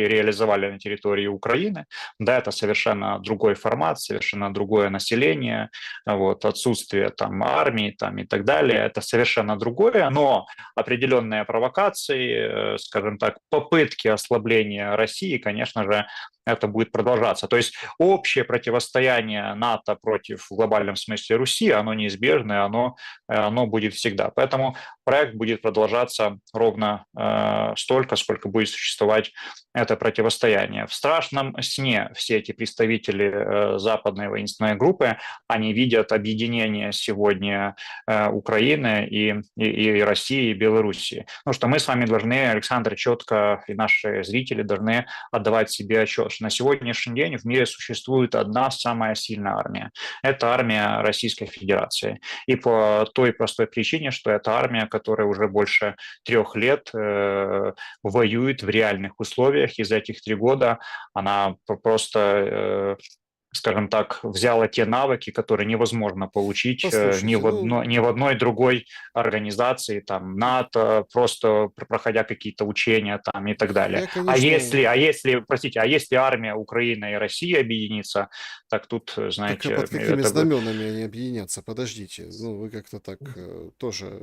реализовали на территории Украины. Да, это совершенно другой формат, совершенно другое население, вот, отсутствие там армии там, и так далее. Это совершенно другое, но определенные провокации, скажем так, попытки ослабления России, конечно же, это будет продолжаться. То есть общее противостояние НАТО против в глобальном смысле Руси, оно неизбежно, оно будет всегда. Поэтому проект будет продолжаться ровно столько, сколько будет существовать это противостояние. В страшном сне все эти представители западной воинственной группы, они видят объединение сегодня Украины и России, и Белоруссии. Потому что мы с вами должны, Александр, четко, и наши зрители должны отдавать себе отчет, что на сегодняшний день в мире существует одна самая сильная армия. Это армия Российской Федерации. И по той простой причине, что это армия, которая уже больше 3 лет воюет в реальных условиях, и за этих 3 года она просто скажем так, взяла те навыки, которые невозможно получить Послушайте, ну, ни в одной другой организации, там, НАТО, просто проходя какие-то учения там и так далее. я, конечно, Простите, а если армия Украины и России объединится, так тут, так а знаете, под какими это бы... знаменами они объединятся? Подождите, ну вы как-то так тоже...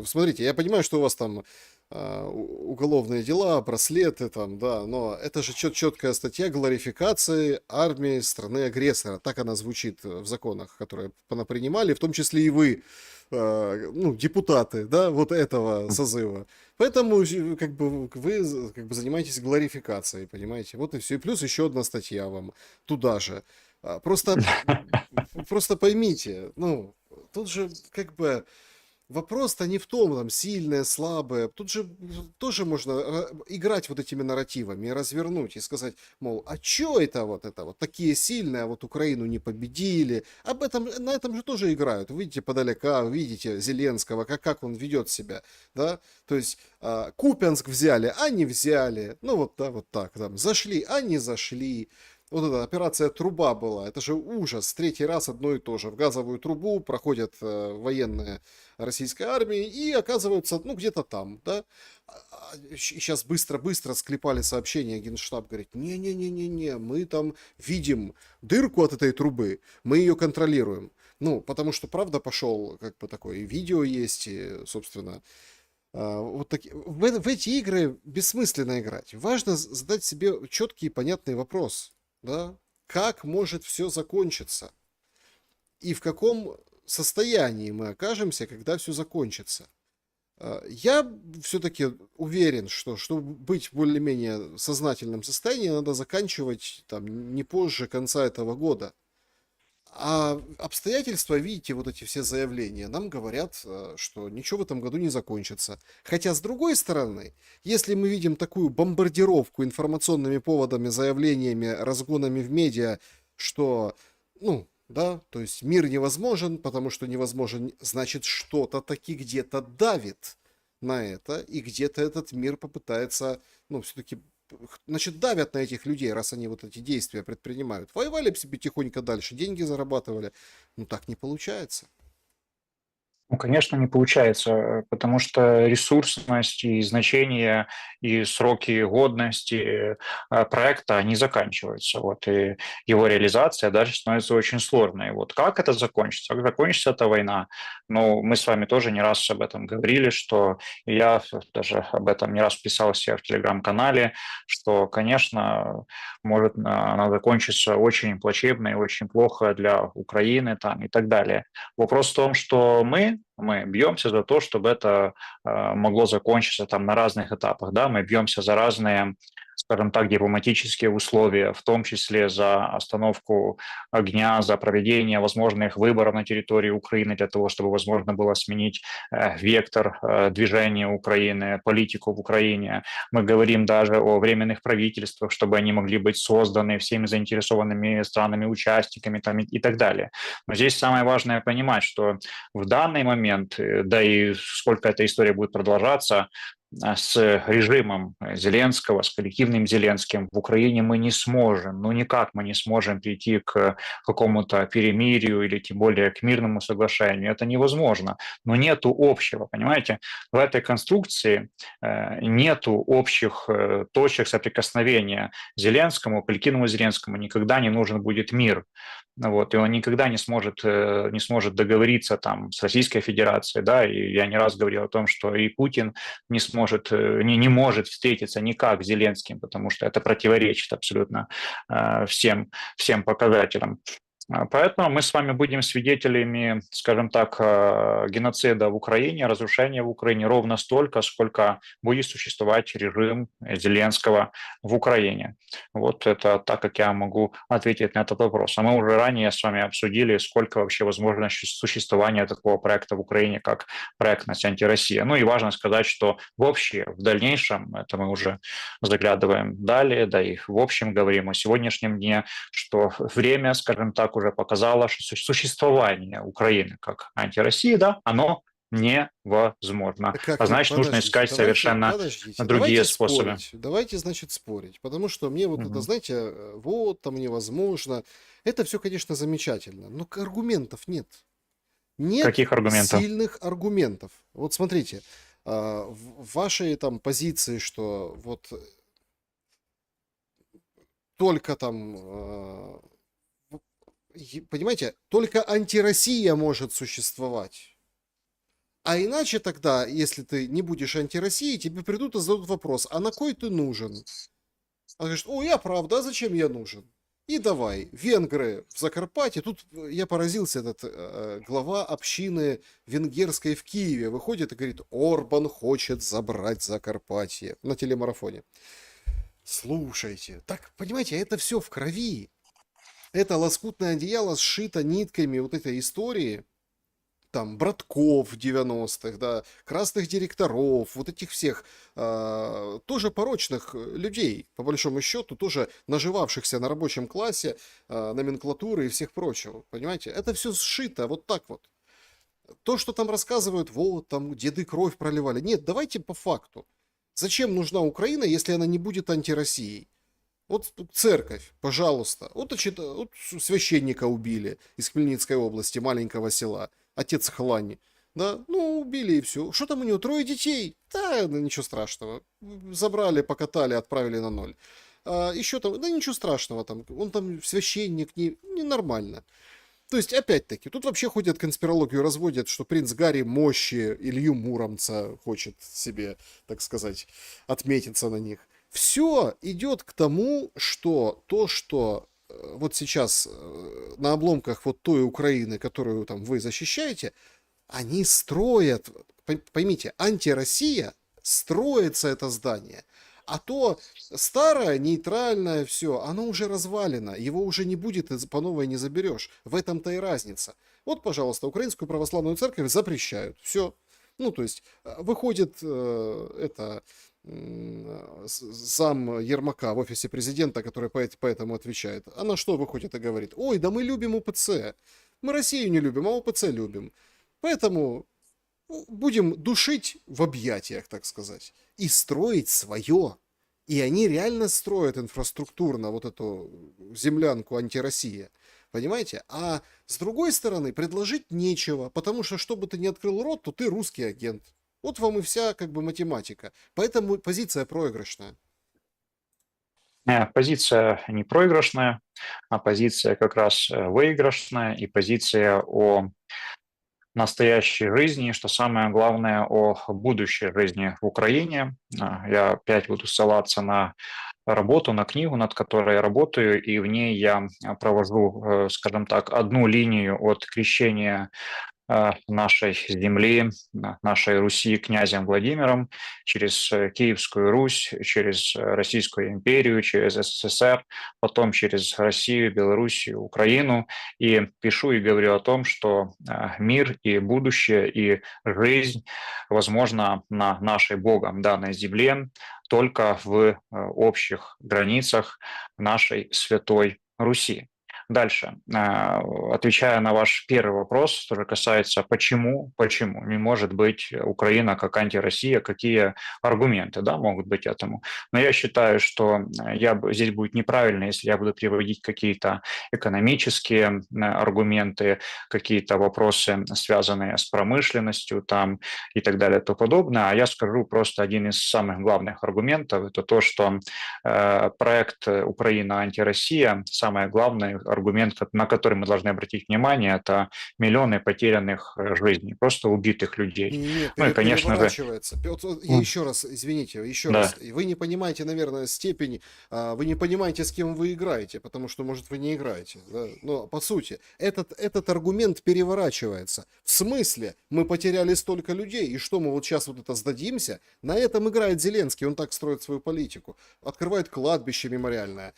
Смотрите, я понимаю, что у вас там уголовные дела, браслеты там, да, но это же четкая статья глорификации армии страны-агрессора. Так она звучит в законах, которые принимали, в том числе и вы, ну, депутаты, да, вот этого созыва. Поэтому как бы вы как бы занимаетесь глорификацией, понимаете? Вот и все. И плюс еще одна статья вам туда же. Просто, просто поймите, ну, тут же как бы вопрос-то не в том, там, сильное, слабое. Тут же тоже можно играть вот этими нарративами и развернуть, и сказать, мол, а чё это вот такие сильные, а вот Украину не победили. Об этом, на этом же тоже играют. Видите подалека, видите Зеленского, как он ведет себя, да? То есть Купянск взяли, а не взяли. Ну вот, да, вот так, там, зашли, а не зашли. Вот эта операция «Труба» была, это же ужас, 3-й раз одно и то же. В газовую трубу проходят военные российской армии и оказываются, ну, где-то там, да. Сейчас быстро-быстро склепали сообщение, Генштаб говорит, не-не-не-не-не, мы там видим дырку от этой трубы, мы ее контролируем. Ну, потому что, правда, пошел, как бы такое, и видео есть, и, собственно, вот в эти игры бессмысленно играть. Важно задать себе четкий и понятный вопрос. Да? Как может все закончиться? И в каком состоянии мы окажемся, когда все закончится? Я все-таки уверен, что чтобы быть в более-менее сознательном состоянии, надо заканчивать там, не позже конца этого года. А обстоятельства, видите, вот эти все заявления, нам говорят, что ничего в этом году не закончится. Хотя, с другой стороны, если мы видим такую бомбардировку информационными поводами, заявлениями, разгонами в медиа, что, ну, да, то есть мир невозможен, потому что невозможен, значит, что-то таки где-то давит на это, и где-то этот мир попытается, ну, все-таки, значит, давят на этих людей, раз они вот эти действия предпринимают. Воевали бы себе тихонько дальше, деньги зарабатывали. Ну, так не получается. Ну, конечно, не получается, потому что ресурсность и значение, и сроки годности проекта, они заканчиваются. Вот, и его реализация дальше становится очень сложной. Вот как это закончится? Как закончится эта война? Ну, мы с вами тоже не раз об этом говорили, что я даже об этом не раз писал у себя в Телеграм-канале, что, конечно, может она закончиться очень плачевно и очень плохо для Украины там, и так далее. Вопрос в том, что мы бьемся за то, чтобы это могло закончиться там на разных этапах, да, мы бьемся за разные, скажем так, дипломатические условия, в том числе за остановку огня, за проведение возможных выборов на территории Украины для того, чтобы возможно было сменить вектор движения Украины, политику в Украине. Мы говорим даже о временных правительствах, чтобы они могли быть созданы всеми заинтересованными странами-участниками там, и так далее. Но здесь самое важное понимать, что в данный момент, да и сколько эта история будет продолжаться, с режимом Зеленского, с коллективным Зеленским в Украине мы не сможем, ну никак мы не сможем прийти к какому-то перемирию или тем более к мирному соглашению. Это невозможно. Но нету общего, понимаете? В этой конструкции нету общих точек соприкосновения Зеленскому, коллективному Зеленскому. Никогда не нужен будет мир. Вот, и он никогда не сможет договориться там с Российской Федерацией, да, и я не раз говорил о том, что и Путин не может встретиться никак с Зеленским, потому что это противоречит абсолютно всем показателям. Поэтому мы с вами будем свидетелями, скажем так, геноцида в Украине, разрушения в Украине ровно столько, сколько будет существовать режим Зеленского в Украине. Вот это так, как я могу ответить на этот вопрос. А мы уже ранее с вами обсудили, сколько вообще возможно существования такого проекта в Украине, как проектность антироссия. Ну и важно сказать, что в дальнейшем, это мы уже заглядываем далее, да и в общем говорим о сегодняшнем дне, что время, скажем так, уже показало, что существование Украины как антироссии, да, оно невозможно. А значит, нужно Подождите, искать совершенно подождите, другие способы. давайте, значит, спорить, потому что мне вот это, Мгм. знаете, вот, там невозможно, это все, конечно, замечательно, но аргументов нет. Нет Каких аргументов? сильных аргументов. Вот смотрите, в вашей там позиции, что вот только там, понимаете, только антироссия может существовать. А иначе тогда, если ты не будешь антироссией, тебе придут и зададут вопрос, а на кой ты нужен? А говоришь, о, я правда, а зачем я нужен? И давай, венгры в Закарпатье, тут я поразился, этот глава общины венгерской в Киеве выходит и говорит, Орбан хочет забрать Закарпатье на телемарафоне. Слушайте, так, понимаете, это все в крови. Это лоскутное одеяло сшито нитками вот этой истории, там, братков в 90-х, да, красных директоров, вот этих всех тоже порочных людей, по большому счету, тоже наживавшихся на рабочем классе, номенклатуры и всех прочего, понимаете? Это все сшито вот так вот. То, что там рассказывают, вот, там деды кровь проливали. Нет, давайте по факту. Зачем нужна Украина, если она не будет антироссией? Вот церковь, пожалуйста. Вот, вот священника убили из Хмельницкой области, маленького села. Отец Хлани. Да, ну, убили и все. Что там у него? 3 детей? Да, ну, ничего страшного. Забрали, покатали, отправили на ноль. А, еще там, да ничего страшного там. Он там священник, ненормально. То есть, опять-таки, тут вообще ходят конспирологию, разводят, что принц Гарри мощи Илью Муромца хочет себе, так сказать, отметиться на них. Все идет к тому, что то, что вот сейчас на обломках вот той Украины, которую там вы защищаете, они строят, поймите, антироссия, строится это здание. А то старое, нейтральное все, оно уже развалено, его уже не будет, и по новой не заберешь. В этом-то и разница. Вот, пожалуйста, Украинскую православную церковь запрещают. Все. Ну, то есть, выходит это зам Ермака в офисе президента, который по этому отвечает. А на что выходит и говорит, ой, да мы любим УПЦ. Мы Россию не любим, а УПЦ любим. Поэтому будем душить в объятиях, так сказать, и строить свое. И они реально строят инфраструктурно вот эту землянку антироссия. Понимаете? А с другой стороны, предложить нечего, потому что, чтобы ты не открыл рот, то ты русский агент. Вот вам и вся как бы математика. Поэтому позиция проигрышная. Позиция не проигрышная, а позиция как раз выигрышная и позиция о настоящей жизни, что самое главное, о будущей жизни в Украине. Я опять буду ссылаться на работу, на книгу, над которой я работаю, и в ней я провожу, скажем так, одну линию от крещения нашей земли, нашей Руси князем Владимиром через Киевскую Русь, через Российскую империю, через СССР, потом через Россию, Белоруссию, Украину. И пишу и говорю о том, что мир и будущее, и жизнь возможно на нашей Богом данной земле только в общих границах нашей Святой Руси. Дальше, отвечая на ваш первый вопрос, тоже касается почему не может быть Украина как антироссия, какие аргументы, да, могут быть этому. Но я считаю, что здесь будет неправильно, если я буду приводить какие-то экономические аргументы, какие-то вопросы, связанные с промышленностью там и так далее и тому подобное, а я скажу просто один из самых главных аргументов, это то, что проект «Украина антироссия», самое главное, аргумент, на который мы должны обратить внимание, это миллионы потерянных жизней, просто убитых людей. Не-не-не, Ну и, конечно же, переворачивается. Вот я еще раз, извините, еще да, раз. Вы не понимаете, наверное, степень, вы не понимаете, с кем вы играете, потому что, может, вы не играете. Да? Но, по сути, этот аргумент переворачивается. В смысле, мы потеряли столько людей, и что мы вот сейчас вот это сдадимся? На этом играет Зеленский, он так строит свою политику. Открывает кладбище мемориальное,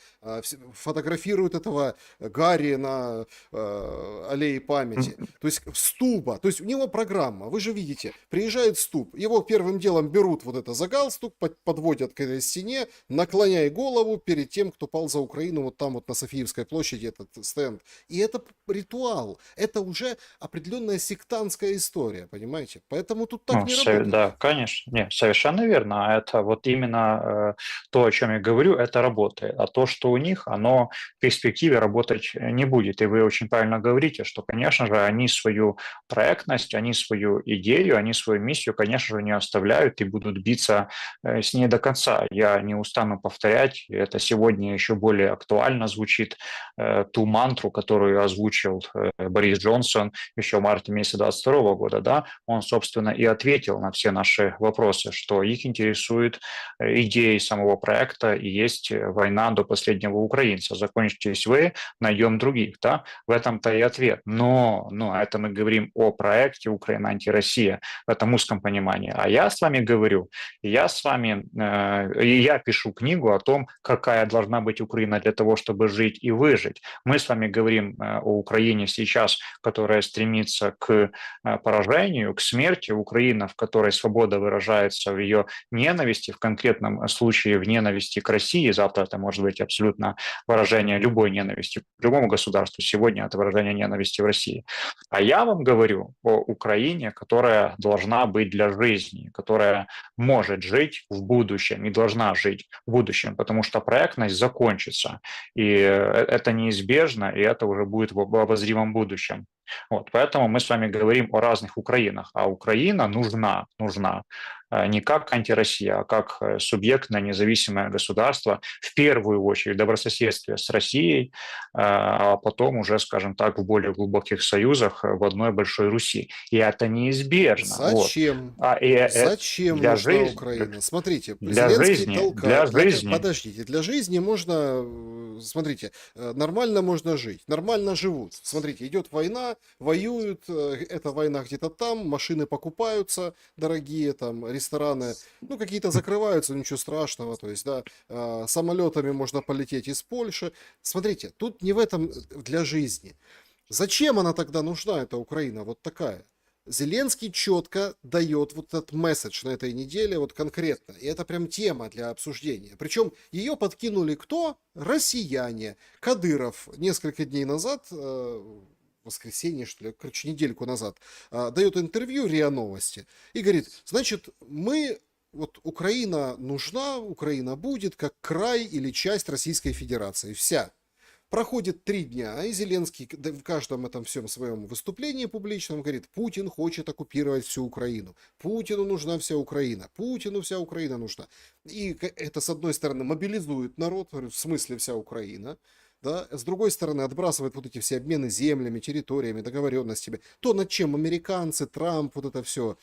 фотографирует этого Гарри на аллее памяти. То есть ступа, то есть у него программа, вы же видите, приезжает ступ, его первым делом берут вот это за галстук, подводят к этой стене, наклоняя голову перед тем, кто пал за Украину, вот там вот на Софиевской площади этот стенд. И это ритуал, это уже определенная сектантская история, понимаете? Поэтому тут так ну, не работает. да, конечно, нет, совершенно верно. Это вот именно то, о чем я говорю, это работает. А то, что у них, оно в перспективе работать не будет. И вы очень правильно говорите, что, конечно же, они свою проектность, они свою идею, они свою миссию, конечно же, не оставляют и будут биться с ней до конца. Я не устану повторять, и это сегодня еще более актуально звучит, ту мантру, которую озвучил Борис Джонсон еще в марте месяца 2022 года, да, он, собственно, и ответил на все наши вопросы, что их интересует идеей самого проекта, и есть война до последнего украинца. Закончитесь вы, найдем других, да, в этом-то и ответ. Но это мы говорим о проекте «Украина антироссия» в этом узком понимании. А я с вами говорю, и я пишу книгу о том, какая должна быть Украина для того, чтобы жить и выжить. Мы с вами говорим о Украине сейчас, которая стремится к поражению, к смерти. Украина, в которой свобода выражается в ее ненависти, в конкретном случае в ненависти к России. Завтра это может быть абсолютно выражение любой ненависти к любому государству. Сегодня это выражение ненависти в России. А я вам говорю о Украине, которая должна быть для жизни, которая может жить в будущем и должна жить в будущем, потому что проектность закончится. И это неизбежно, и это уже будет в обозримом будущем. Вот, поэтому мы с вами говорим о разных Украинах, а Украина нужна не как антироссия, а как субъектное независимое государство, в первую очередь добрососедствие с Россией, а потом уже, скажем так, в более глубоких союзах в одной большой Руси. И это неизбежно. Вот. Зачем? А, и, Зачем для нужна жизни, Украина? Смотрите, для Зеленский жизни, для толкает. жизни. Подождите, для жизни можно, смотрите, нормально можно жить, нормально живут. Смотрите, идет война, воюют, эта война где-то там, машины покупаются дорогие, там, рестораны, ну, какие-то закрываются, ничего страшного, то есть, да, самолетами можно полететь из Польши. Смотрите, тут не в этом для жизни. Зачем она тогда нужна, эта Украина, вот такая? Зеленский четко дает вот этот месседж на этой неделе, вот конкретно. И это прям тема для обсуждения. Причем ее подкинули кто? Россияне. Кадыров несколько дней назад, воскресенье, что ли, короче, недельку назад, дает интервью РИА Новости и говорит, значит, вот Украина нужна, Украина будет как край или часть Российской Федерации. Вся. Проходит 3 дня, и Зеленский в каждом этом всем своем выступлении публичном говорит: Путин хочет оккупировать всю Украину, Путину нужна вся Украина, Путину вся Украина нужна. И это, с одной стороны, мобилизует народ, в смысле вся Украина, да, с другой стороны, отбрасывает вот эти все обмены землями, территориями, договоренностями, то, над чем американцы, Трамп, вот это все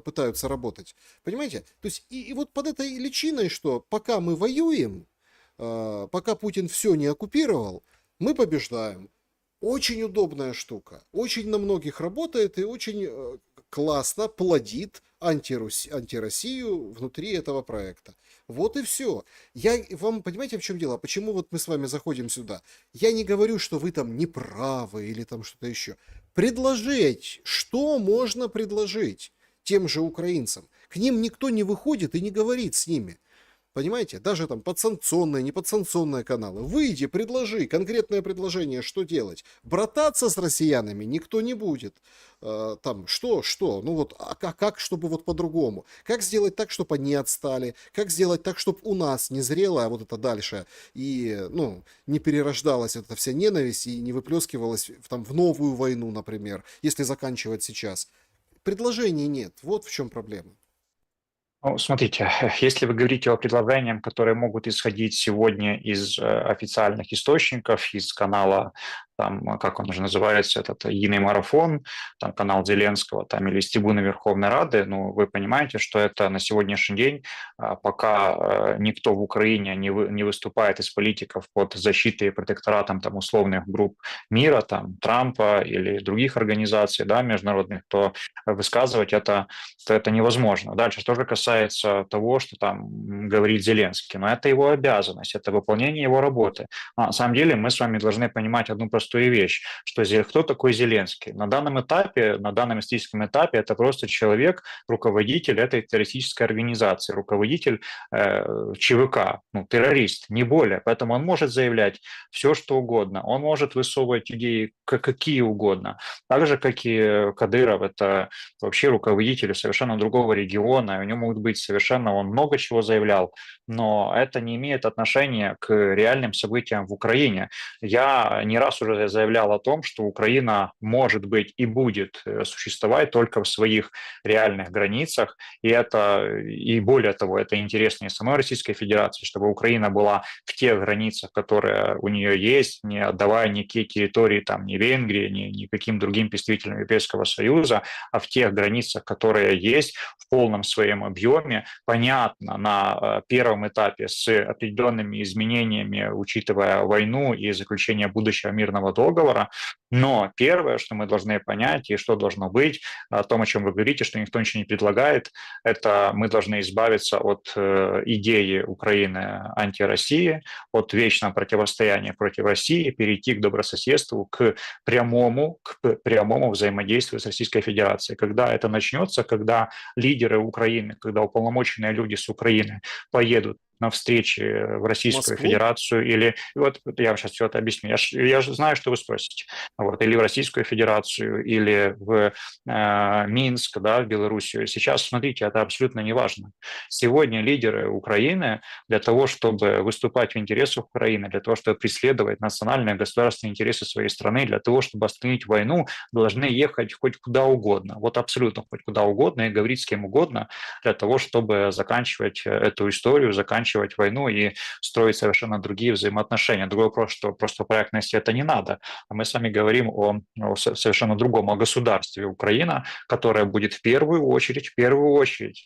пытаются работать. Понимаете? То есть, и вот под этой личиной, что пока мы воюем, пока Путин все не оккупировал, мы побеждаем. Очень удобная штука. Очень на многих работает и очень классно плодит антироссию внутри этого проекта. Вот и все. Я вам, понимаете, в чем дело? Почему вот мы с вами заходим сюда? Я не говорю, что вы там неправы или там что-то еще. Предложить, что можно предложить тем же украинцам? К ним никто не выходит и не говорит с ними. Понимаете, даже там подсанкционные, неподсанкционные каналы. Выйди, предложи конкретное предложение, что делать. Брататься с россиянами никто не будет. Там, что? Ну вот, а как, чтобы вот по-другому? Как сделать так, чтобы они отстали? Как сделать так, чтобы у нас не зрело вот это дальше? И, ну, не перерождалась эта вся ненависть и не выплескивалась там в новую войну, например, если заканчивать сейчас. Предложений нет. Вот в чем проблема. Ну, смотрите, если вы говорите о предложениях, которые могут исходить сегодня из официальных источников, из канала, там, как он уже называется, этот «Единый марафон», там, канал Зеленского, там, или с трибуны Верховной Рады, ну, вы понимаете, что это на сегодняшний день, пока никто в Украине не выступает из политиков под защитой и протекторатом там, условных групп мира, там, Трампа или других организаций, да, международных, то высказывать это невозможно. Дальше, что же касается того, что там говорит Зеленский, но это его обязанность, это выполнение его работы. А на самом деле мы с вами должны понимать одну простую вещь, что кто такой Зеленский? На данном этапе, на данном историческом этапе это просто человек, руководитель этой террористической организации, руководитель ЧВК, ну, террорист, не более. Поэтому он может заявлять все, что угодно, он может высовывать идеи какие угодно. Так же, как и Кадыров, это вообще руководитель совершенно другого региона, у него могут быть совершенно, он много чего заявлял, но это не имеет отношения к реальным событиям в Украине. Я не раз уже заявлял о том, что Украина может быть и будет существовать только в своих реальных границах, и более того, это интереснее самой Российской Федерации, чтобы Украина была в тех границах, которые у нее есть, не отдавая никакие территории там ни Венгрии, ни каким другим представителям Европейского Союза, а в тех границах, которые есть в полном своем объеме, понятно, на первом этапе с определенными изменениями, учитывая войну и заключение будущего мирного договора. Но первое, что мы должны понять и что должно быть, о том, о чем вы говорите, что никто ничего не предлагает, это мы должны избавиться от идеи Украины антироссии, от вечного противостояния против России, перейти к добрососедству, к прямому взаимодействию с Российской Федерацией. Когда это начнется, когда лидеры Украины, когда уполномоченные люди с Украины поедут на встречи в Российскую Москву? Федерацию или вот я сейчас все это объясню. Я же знаю, что вы спросите. Вот, или в Российскую Федерацию, или в Минск, да, в Белоруссию. Сейчас, смотрите, это абсолютно не важно. Сегодня лидеры Украины для того, чтобы выступать в интересах Украины, для того, чтобы преследовать национальные государственные интересы своей страны, для того, чтобы остановить войну, должны ехать хоть куда угодно. Вот абсолютно хоть куда угодно и говорить с кем угодно для того, чтобы заканчивать эту историю, заканчивать войну и строить совершенно другие взаимоотношения. Другой вопрос, что просто проектности это не надо. А мы с вами говорим о совершенно другом, о государстве Украина, которая будет в первую очередь,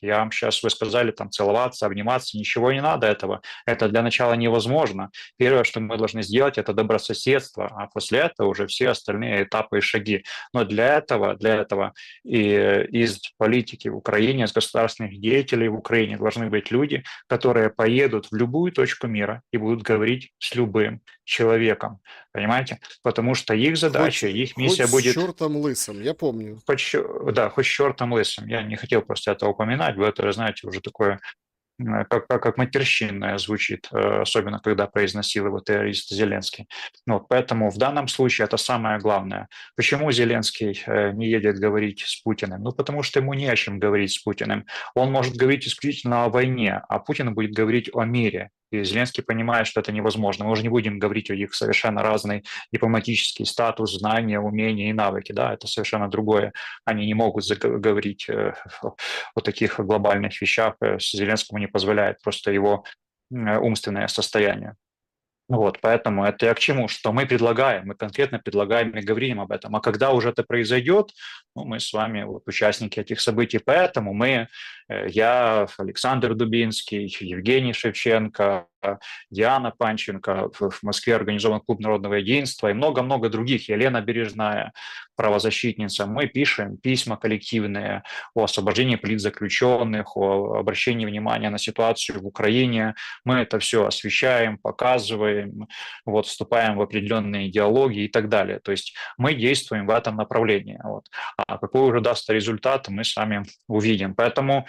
я вам сейчас, вы сказали, там целоваться, обниматься, ничего не надо этого. Это для начала невозможно. Первое, что мы должны сделать, это добрососедство, а после этого уже все остальные этапы и шаги. Но для этого и из политики в Украине, из государственных деятелей в Украине должны быть люди, которые поедут в любую точку мира и будут говорить с любым человеком, понимаете? Потому что их задача, их миссия хоть с будет... чертом лысым, я помню. Хоть с чертом лысым. Я не хотел просто это упоминать, вы это, знаете, уже такое как матерщинное звучит, особенно когда произносил его террорист Зеленский. Вот, поэтому в данном случае это самое главное. Почему Зеленский не едет говорить с Путиным? Ну, потому что ему не о чем говорить с Путиным. Он может говорить исключительно о войне, а Путин будет говорить о мире. И Зеленский понимает, что это невозможно. Мы уже не будем говорить о их совершенно разный дипломатический статус, знания, умения и навыки. Да, это совершенно другое. Они не могут говорить о таких глобальных вещах. Зеленскому не позволяет просто его умственное состояние. Вот, поэтому это я к чему, что мы предлагаем, мы конкретно предлагаем и говорим об этом. А когда уже это произойдет, ну, мы с вами вот, участники этих событий, поэтому мы, я, Александр Дубинский, Евгений Шевченко, Диана Панченко, в Москве организован клуб народного единства и много-много других, Елена Бережная, правозащитница, мы пишем письма коллективные о освобождении политзаключенных, о обращении внимания на ситуацию в Украине, мы это все освещаем, показываем, вот, вступаем в определенные диалоги и так далее. То есть мы действуем в этом направлении. Вот. А какой уже даст результат, мы с вами увидим. Поэтому,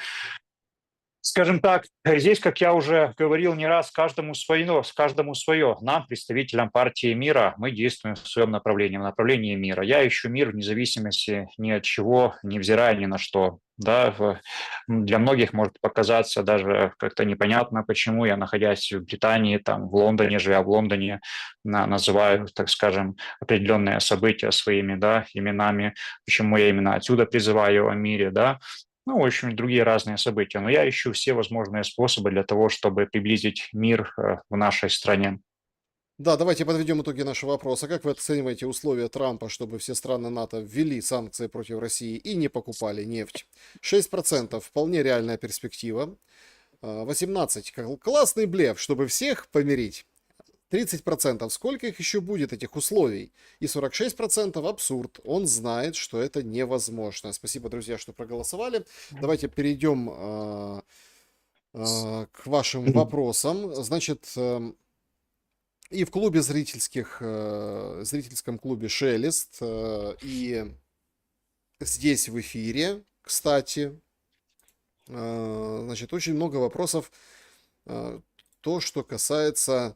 скажем так, здесь, как я уже говорил не раз, каждому свое, с каждому свое. Нам, представителям партии мира, мы действуем в своем направлении, в направлении мира. Я ищу мир в независимости ни от чего, невзирая ни на что. Да, для многих может показаться даже как-то непонятно, почему я, находясь в Британии, там, в Лондоне, живя в Лондоне, называю, так скажем, определенные события своими, да, именами, почему я именно отсюда призываю о мире, да, ну, в общем, другие разные события. Но я ищу все возможные способы для того, чтобы приблизить мир в нашей стране. Да, давайте подведем итоги нашего вопроса. Как вы оцениваете условия Трампа, чтобы все страны НАТО ввели санкции против России и не покупали нефть? 6% вполне реальная перспектива. 18% классный блеф, чтобы всех помирить. 30% сколько их еще будет, этих условий? И 46% абсурд. Он знает, что это невозможно. Спасибо, друзья, что проголосовали. Давайте перейдем к вашим вопросам. Значит, и в клубе зрительском клубе «Шелест», и здесь в эфире, кстати, значит, очень много вопросов, то, что касается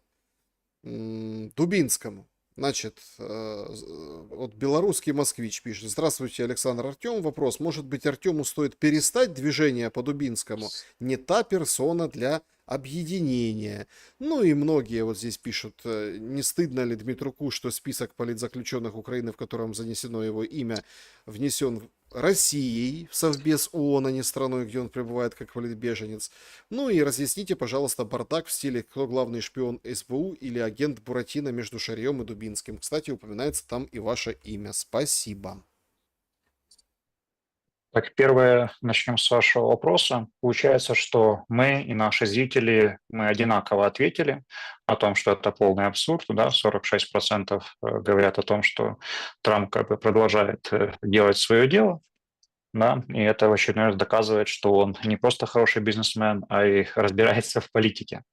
Дубинскому. Значит, вот белорусский москвич пишет. Здравствуйте, Александр, Артем. Вопрос. Может быть, Артему стоит перестать движение по Дубинскому? Не та персона для объединения. Ну и многие вот здесь пишут, не стыдно ли Дмитруку, что список политзаключенных Украины, в котором занесено его имя, внесен Россией в Совбез ООН, а не страной, где он пребывает как политбеженец. Ну и разъясните, пожалуйста, бардак в стиле «Кто главный шпион СБУ» или агент Буратино между Шарьем и Дубинским. Кстати, упоминается там и ваше имя. Спасибо. Так, первое, начнем с вашего вопроса. Получается, что мы и наши зрители, мы одинаково ответили о том, что это полный абсурд. Да? 46% говорят о том, что Трамп как бы продолжает делать свое дело. Да? И это в очередной раз доказывает, что он не просто хороший бизнесмен, а и разбирается в политике.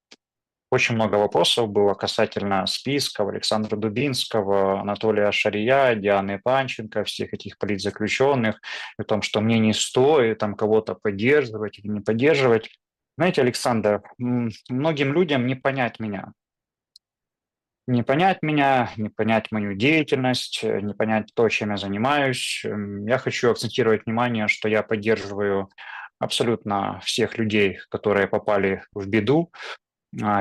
Очень много вопросов было касательно списков Александра Дубинского, Анатолия Шария, Дианы Панченко, всех этих политзаключенных, о том, что мне не стоит там кого-то поддерживать или не поддерживать. Знаете, Александр, многим людям не понять меня. Не понять меня, не понять мою деятельность, не понять то, чем я занимаюсь. Я хочу акцентировать внимание, что я поддерживаю абсолютно всех людей, которые попали в беду,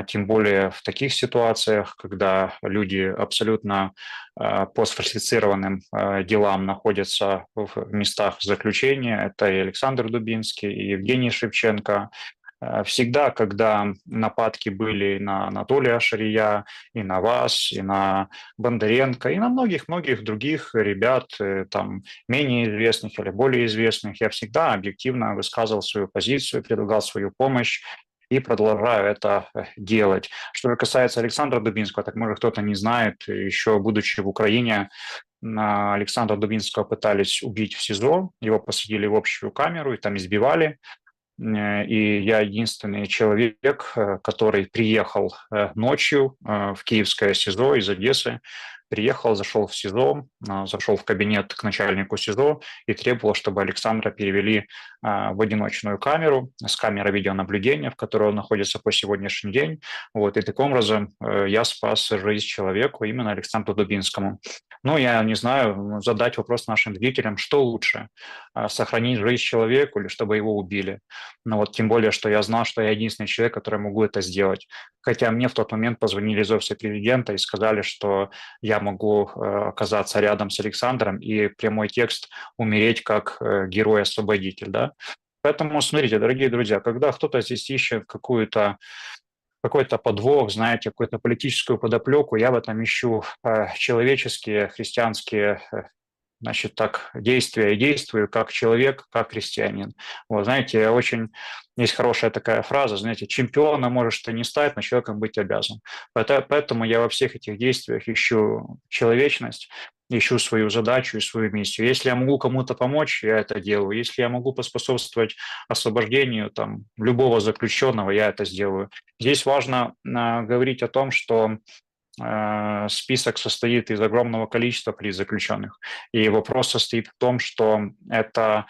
тем более в таких ситуациях, когда люди абсолютно по сфальсифицированным делам находятся в местах заключения. Это и Александр Дубинский, и Евгений Шевченко. Всегда, когда нападки были на Анатолия Шария, и на вас, и на Бондаренко, и на многих-многих других ребят, там, менее известных или более известных, я всегда объективно высказывал свою позицию, предлагал свою помощь, и продолжаю это делать. Что же касается Александра Дубинского, так может кто-то не знает, еще будучи в Украине, Александра Дубинского пытались убить в СИЗО, его посадили в общую камеру и там избивали. И я единственный человек, который приехал ночью в киевское СИЗО из Одессы, приехал, зашел в СИЗО, зашел в кабинет к начальнику СИЗО и требовал, чтобы Александра перевели в одиночную камеру с камерой видеонаблюдения, в которой он находится по сегодняшний день. Вот, и таким образом я спас жизнь человеку, именно Александру Дубинскому. Ну, я не знаю, задать вопрос нашим зрителям, что лучше, сохранить жизнь человеку или чтобы его убили. Но вот тем более, что я знал, что я единственный человек, который могу это сделать. Хотя мне в тот момент позвонили из офиса президента и сказали, что я могу оказаться рядом с Александром и прямой текст умереть как герой-освободитель, да. Поэтому смотрите, дорогие друзья, когда кто-то здесь ищет какой-то подвох, знаете, какую-то политическую подоплеку, я в этом ищу человеческие, христианские значит, так, действия и действую как человек, как христианин. Вот, знаете, очень есть хорошая такая фраза, знаете, чемпиона можешь ты не стать, но человеком быть обязан. Поэтому я во всех этих действиях ищу человечность, ищу свою задачу и свою миссию. Если я могу кому-то помочь, я это делаю. Если я могу поспособствовать освобождению там, любого заключенного, я это сделаю. Здесь важно говорить о том, что список состоит из огромного количества политзаключенных. И вопрос состоит в том, что это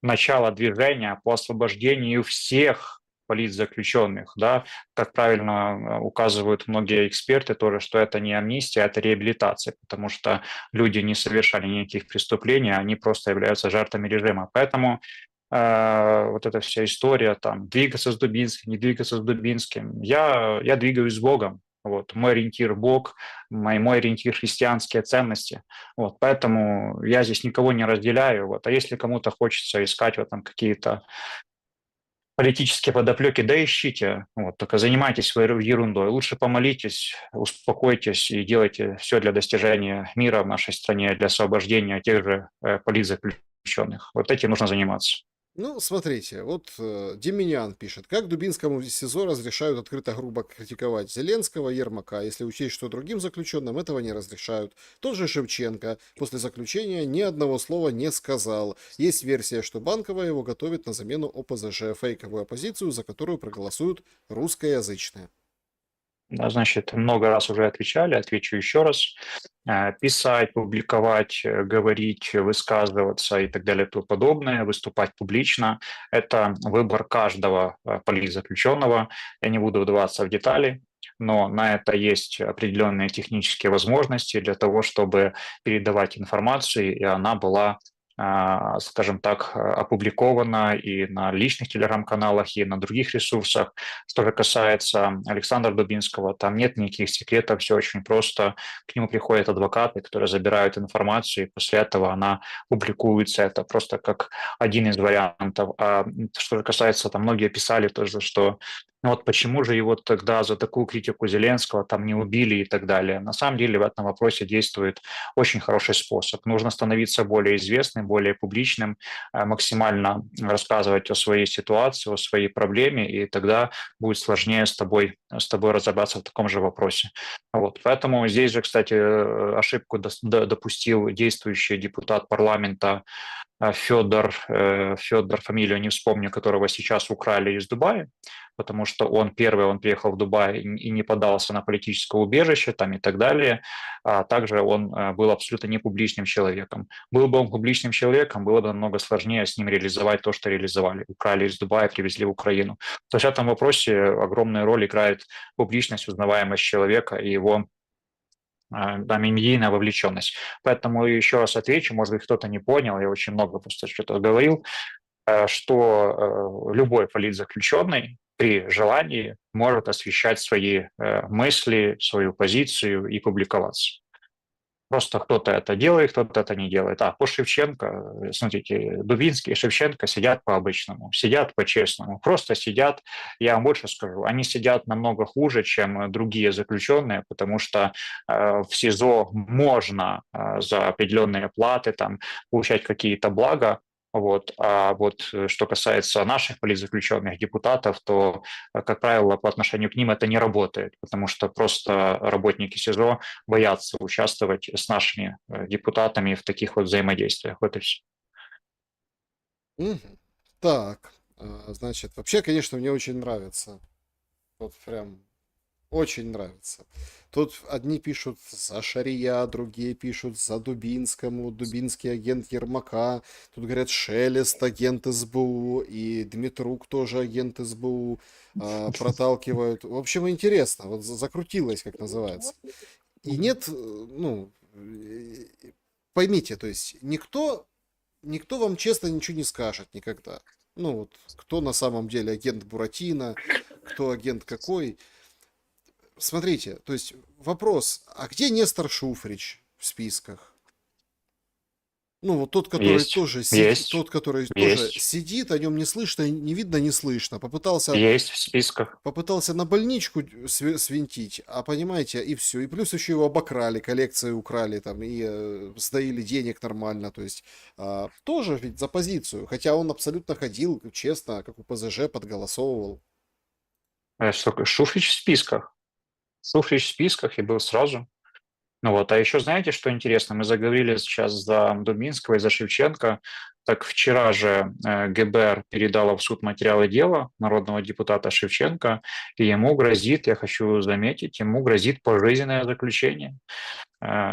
начало движения по освобождению всех политзаключенных, да, как правильно указывают многие эксперты тоже, что это не амнистия, это реабилитация, потому что люди не совершали никаких преступлений, они просто являются жертвами режима. Поэтому вот эта вся история, там, двигаться с Дубинским, не двигаться с Дубинским, я двигаюсь с Богом, вот, мой ориентир Бог, мой ориентир христианские ценности, вот, поэтому я здесь никого не разделяю, вот, а если кому-то хочется искать в этом какие-то политические подоплеки, да ищите, вот, только занимайтесь своей ерундой, лучше помолитесь, успокойтесь и делайте все для достижения мира в нашей стране, для освобождения тех же политзаключенных, вот этим нужно заниматься. Ну, смотрите, вот Деминян пишет, как Дубинскому в СИЗО разрешают открыто грубо критиковать Зеленского, Ермака, если учесть, что другим заключенным этого не разрешают. Тот же Шевченко после заключения ни одного слова не сказал. Есть версия, что Банкова его готовит на замену ОПЗЖ, фейковую оппозицию, за которую проголосуют русскоязычные. Да, значит, много раз уже отвечали, отвечу еще раз. Писать, публиковать, говорить, высказываться и так далее и тому подобное, выступать публично– это выбор каждого политзаключенного. Я не буду вдаваться в детали, но на это есть определенные технические возможности для того, чтобы передавать информацию, и она была скажем так, опубликовано и на личных телеграм-каналах, и на других ресурсах. Что же касается Александра Дубинского, там нет никаких секретов, все очень просто. К нему приходят адвокаты, которые забирают информацию, и после этого она публикуется. Это просто как один из вариантов. А что же касается, там многие писали тоже, что ну вот почему же его тогда за такую критику Зеленского там не убили и так далее. На самом деле в этом вопросе действует очень хороший способ. Нужно становиться более известным, более публичным, максимально рассказывать о своей ситуации, о своей проблеме, и тогда будет сложнее с тобой разобраться в таком же вопросе. Вот. Поэтому здесь же, кстати, ошибку допустил действующий депутат парламента Федор, фамилию не вспомню, которого сейчас украли из Дубая, потому что он приехал в Дубай и не подался на политическое убежище там и так далее. А также он был абсолютно не публичным человеком. Был бы он публичным человеком, было бы намного сложнее с ним реализовать то, что реализовали. Украли из Дубая, привезли в Украину. То есть в этом вопросе огромную роль играет публичность, узнаваемость человека и его медийная вовлеченность. Поэтому еще раз отвечу, может быть, кто-то не понял, я очень много просто что-то говорил, что любой политзаключенный при желании может освещать свои мысли, свою позицию и публиковаться. Просто кто-то это делает, кто-то это не делает. По Шевченко, смотрите, Дубинский и Шевченко сидят по-обычному, сидят по-честному, просто сидят, я вам больше скажу, они сидят намного хуже, чем другие заключенные, потому что в СИЗО можно за определенные платы там, получать какие-то блага, вот. А вот что касается наших политзаключенных депутатов, то, как правило, по отношению к ним это не работает, потому что просто работники СИЗО боятся участвовать с нашими депутатами в таких вот взаимодействиях. Вот и все. Мгм. Так, значит, вообще, конечно, мне очень нравится. Вот прям Очень нравится. Тут одни пишут за Шария, другие пишут за Дубинскому, Дубинский агент Ермака. Тут говорят Шелест, агент СБУ, и Дмитрук тоже агент СБУ проталкивают. В общем, интересно, вот закрутилось, как называется. И нет, поймите, то есть никто вам честно ничего не скажет никогда. Ну вот, кто на самом деле агент Буратино, кто агент какой. Смотрите, то есть вопрос, а где Нестор Шуфрич в списках? Ну, вот тот, который Есть, тоже сидит, есть, тот, который тоже есть, сидит, о нем не слышно, не видно, не слышно. есть в списках. Попытался на больничку свинтить, а понимаете, и все. И плюс еще его обокрали, коллекции украли там, и сдаили денег нормально. То есть тоже ведь за позицию. Хотя он абсолютно ходил, честно, как у ПЗЖ, подголосовывал. Шуфрич в списках. Шуфрич в списках и был сразу. Ну вот, а еще знаете, что интересно? Мы заговорили сейчас за Дубинского и за Шевченко. Так вчера же ГБР передало в суд материалы дела народного депутата Шевченко, и ему грозит, я хочу заметить, ему грозит пожизненное заключение.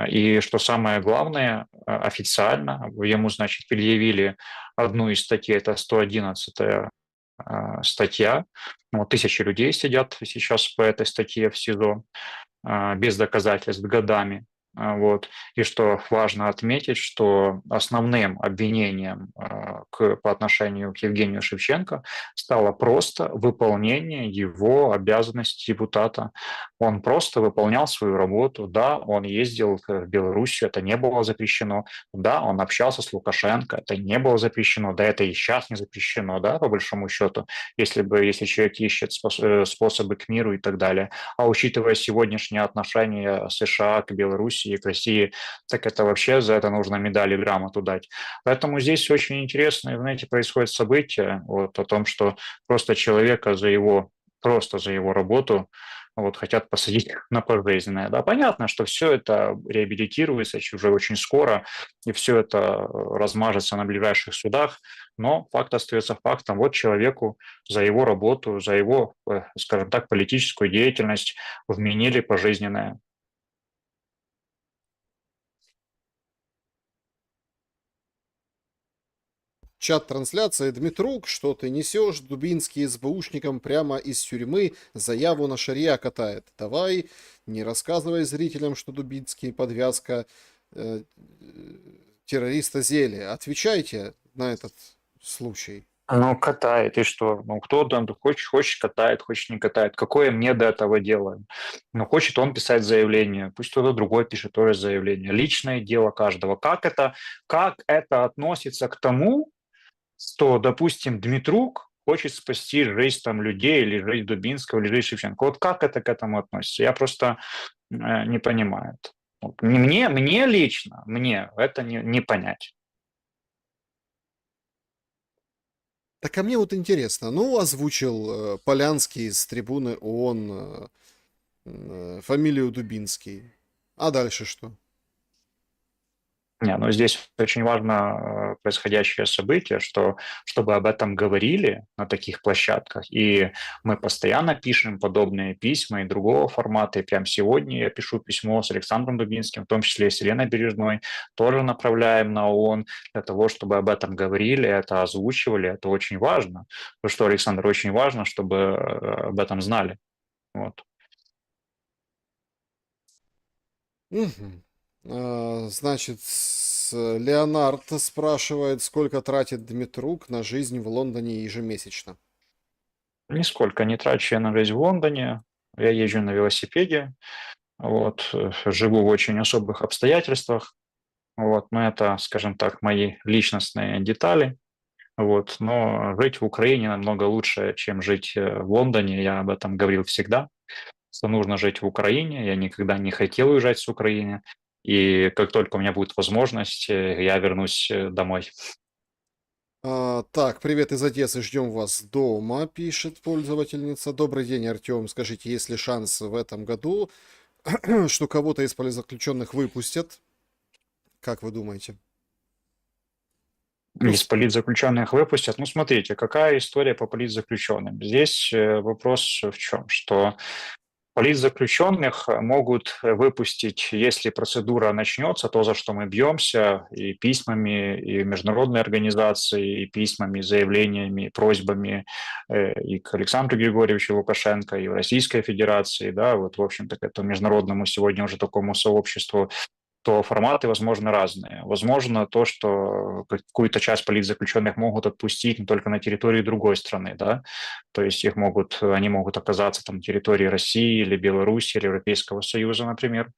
И что самое главное, официально ему, значит, предъявили одну из статей, это 111 статья. Вот, тысячи людей сидят сейчас по этой статье в СИЗО без доказательств годами. Вот. И что важно отметить, что основным обвинением по отношению к Евгению Шевченко стало просто выполнение его обязанностей депутата. Он просто выполнял свою работу. Да, он ездил в Белоруссию, это не было запрещено. Да, он общался с Лукашенко, это не было запрещено. Да, это и сейчас не запрещено, да, по большому счету, если человек ищет способы к миру и так далее. А учитывая сегодняшние отношения США к Белоруссии и к России, так это вообще за это нужно медали и грамоту дать. Поэтому здесь очень интересно, знаете, происходит событие вот, о том, что просто человека просто за его работу вот, хотят посадить на пожизненное. Да, понятно, что все это реабилитируется уже очень скоро, и все это размажется на ближайших судах, но факт остается фактом. Вот человеку за его работу, за его, скажем так, политическую деятельность вменили пожизненное. Чат трансляции. Дмитрук, что ты несешь? Дубинский СБУшникам прямо из тюрьмы заяву на Шария катает. Давай, не рассказывай зрителям, что Дубинский подвязка э, террориста Зели. Отвечайте на этот случай. Ну, катает, и что? Ну, кто там хочет катает, хочет не катает. Какое мне до этого дело? Ну, хочет он писать заявление, пусть кто-то другой пишет тоже заявление. Личное дело каждого. Как это относится к тому, что, допустим, Дмитрук хочет спасти жизнь там людей, или жизнь Дубинского, или жизнь Шевченко? Вот как это к этому относится? Я просто не понимаю. Вот мне лично, мне это не понять. Так а мне вот интересно. Ну, озвучил Полянский с трибуны ООН фамилию Дубинский. А дальше что? Не, ну здесь очень важно происходящее событие, что чтобы об этом говорили на таких площадках, и мы постоянно пишем подобные письма и другого формата, и прямо сегодня я пишу письмо с Александром Дубинским, в том числе и с Еленой Бережной, тоже направляем на ООН для того, чтобы об этом говорили, это озвучивали, это очень важно. Потому что, Александр, очень важно, чтобы об этом знали. Вот. Мгм. Значит, Леонард спрашивает, сколько тратит Дмитрук на жизнь в Лондоне ежемесячно. Нисколько не трачу я на жизнь в Лондоне, я езжу на велосипеде, вот, живу в очень особых обстоятельствах, вот, но это, скажем так, мои личностные детали, вот, но жить в Украине намного лучше, чем жить в Лондоне, я об этом говорил всегда, что нужно жить в Украине, я никогда не хотел уезжать с Украины, и как только у меня будет возможность, я вернусь домой. Так, привет из Одессы, ждем вас дома, пишет пользовательница. Добрый день, Артем. Скажите, есть ли шанс в этом году, что кого-то из политзаключенных выпустят? Как вы думаете? Ну, Из политзаключенных выпустят. Ну, смотрите, какая история по политзаключенным. Здесь вопрос в чем, что Политзаключенных могут выпустить, если процедура начнется, то, за что мы бьемся, и письмами, и международной организации, и письмами, и заявлениями, и просьбами и к Александру Григорьевичу Лукашенко, и в Российской Федерации, да, вот, в общем-то, к этому международному сегодня уже такому сообществу, то форматы, возможно, разные. Возможно, то, что какую-то часть политзаключенных могут отпустить не только на территории другой страны, да, то есть они могут оказаться там на территории России или Беларуси или Европейского Союза, например.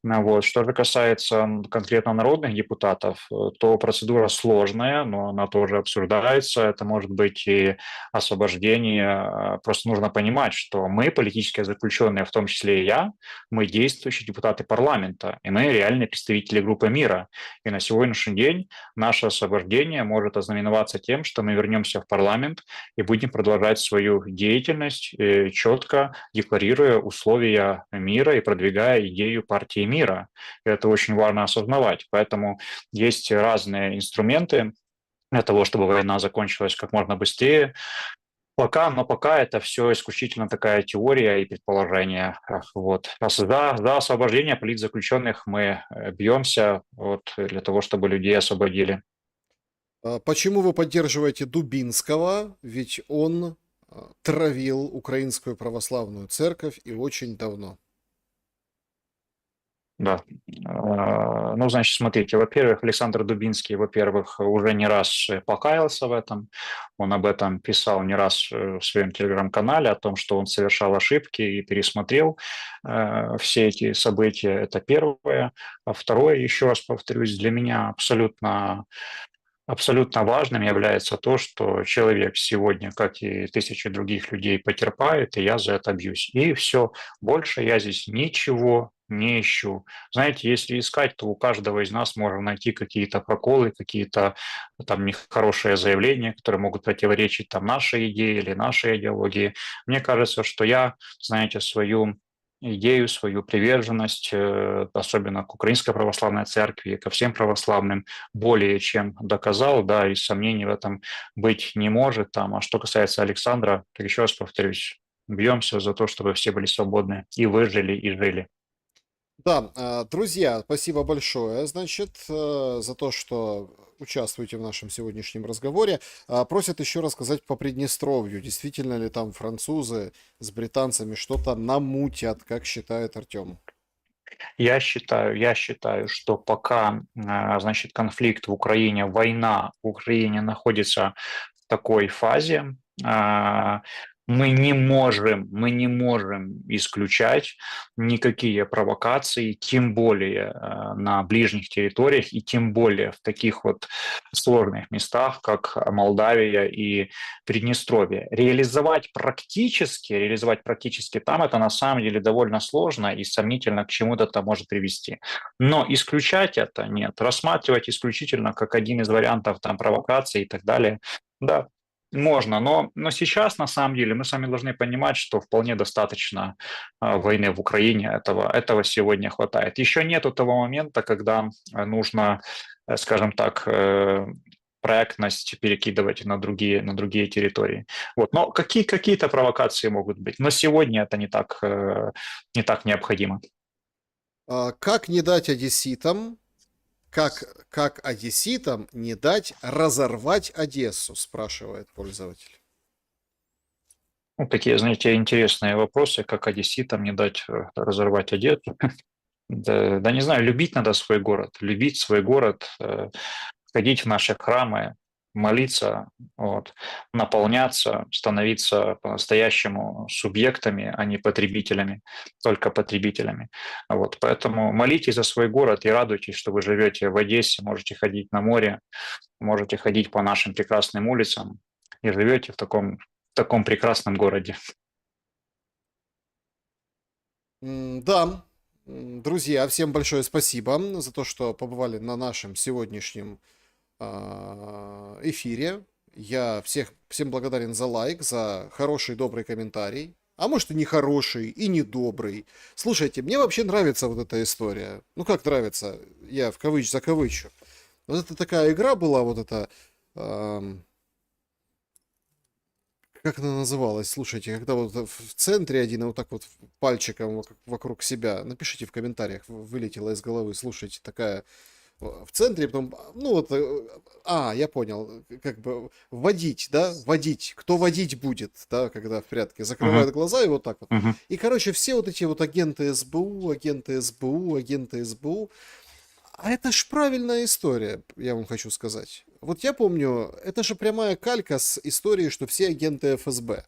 Вот. Что же касается конкретно народных депутатов, то процедура сложная, но она тоже обсуждается. Это может быть и освобождение. Просто нужно понимать, что мы, политические заключенные, в том числе и я, мы действующие депутаты парламента, и мы реальные представители группы мира. И на сегодняшний день наше освобождение может ознаменоваться тем, что мы вернемся в парламент и будем продолжать свою деятельность, четко декларируя условия мира и продвигая идею партии мира. Это очень важно осознавать. Поэтому есть разные инструменты для того, чтобы война закончилась как можно быстрее. Но пока это все исключительно такая теория и предположение. Вот. За освобождение политзаключенных мы бьемся вот, для того, чтобы людей освободили. Почему вы поддерживаете Дубинского? Ведь он травил Украинскую православную церковь и очень давно. Да. Ну, значит, смотрите, во-первых, Александр Дубинский, во-первых, уже не раз покаялся в этом. Он об этом писал не раз в своем телеграм-канале, о том, что он совершал ошибки и пересмотрел все эти события. Это первое. А второе, еще раз повторюсь, для меня абсолютно важным является то, что человек сегодня, как и тысячи других людей, потерпает, и я за это бьюсь. И все, больше я здесь ничего не ищу. Знаете, если искать, то у каждого из нас можно найти какие-то проколы, какие-то там нехорошие заявления, которые могут противоречить там нашей идее или нашей идеологии. Мне кажется, что я, знаете, свою идею, свою приверженность, особенно к Украинской Православной Церкви и ко всем православным, более чем доказал, да, и сомнений в этом быть не может. Там. А что касается Александра, так еще раз повторюсь, бьемся за то, чтобы все были свободны и выжили, и жили. Да, друзья, спасибо большое, значит, за то, что участвуете в нашем сегодняшнем разговоре. Просят еще рассказать по Приднестровью, действительно ли там французы с британцами что-то намутят, как считает Артем. Я считаю, что пока, значит, конфликт в Украине, война в Украине находится в такой фазе, а, мы не можем исключать никакие провокации, тем более на ближних территориях и тем более в таких вот сложных местах, как Молдавия и Приднестровье. Реализовать практически там это на самом деле довольно сложно и сомнительно, к чему это может привести. Но исключать это нет. Рассматривать исключительно как один из вариантов там провокации и так далее. Да, можно, но сейчас на самом деле мы с вами должны понимать, что вполне достаточно войны в Украине, этого сегодня хватает. Еще нету того момента, когда нужно, скажем так, проектность перекидывать на другие территории. Вот. Но какие-то провокации могут быть. Но сегодня это не так необходимо. Как не дать одесситам, как одесситам не дать разорвать Одессу, спрашивает пользователь. Ну, такие, знаете, интересные вопросы, как одесситам не дать разорвать Одессу. Да не знаю, любить свой город, ходить в наши храмы, молиться, вот, наполняться, становиться по-настоящему субъектами, а не потребителями, только потребителями. Вот, поэтому молитесь за свой город и радуйтесь, что вы живете в Одессе, можете ходить на море, можете ходить по нашим прекрасным улицам и живете в таком прекрасном городе. Да, друзья, всем большое спасибо за то, что побывали на нашем сегодняшнем эфире. Я всем благодарен за лайк, за хороший, добрый комментарий. А может и не хороший, и не добрый. Слушайте, мне вообще нравится вот эта история. Ну как нравится, я в закавычу. Вот это такая игра была, вот эта, как она называлась? Слушайте, когда вот в центре один, и вот так вот пальчиком вокруг себя. Напишите в комментариях, вылетело из головы. Слушайте, такая в центре, потом, ну вот, я понял, как бы водить, да, водить, кто водить будет, да, когда в прятки, Мгм. закрывают глаза и вот так вот. Мгм. И, короче, все вот эти вот агенты СБУ, а это ж правильная история, я вам хочу сказать. Вот я помню, это же прямая калька с истории, что все агенты ФСБ.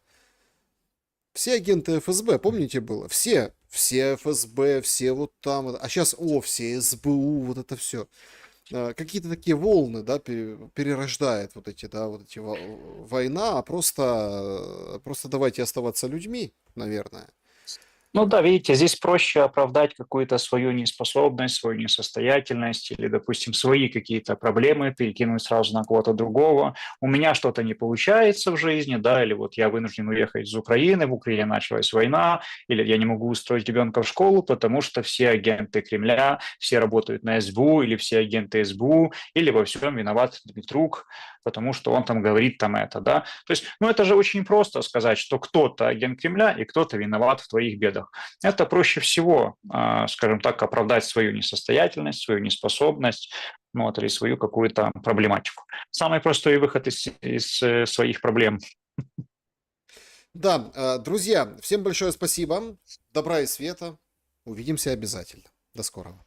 Все агенты ФСБ, помните, было? Все ФСБ, все вот там. А сейчас, все СБУ, вот это все. Какие-то такие волны, да, перерождает вот эти, да, вот эти война, а просто давайте оставаться людьми, наверное. Ну да, видите, здесь проще оправдать какую-то свою неспособность, свою несостоятельность или, допустим, свои какие-то проблемы перекинуть сразу на кого-то другого. У меня что-то не получается в жизни, да, или вот я вынужден уехать из Украины, в Украине началась война, или я не могу устроить ребенка в школу, потому что все агенты Кремля, все работают на СБУ, или все агенты СБУ, или во всем виноват Дмитрук, потому что он там говорит там это, да. То есть, ну это же очень просто сказать, что кто-то агент Кремля и кто-то виноват в твоих бедах. Это проще всего, скажем так, оправдать свою несостоятельность, свою неспособность, ну, вот, или свою какую-то проблематику. Самый простой выход из своих проблем. Да, друзья, всем большое спасибо. Добра и света. Увидимся обязательно. До скорого.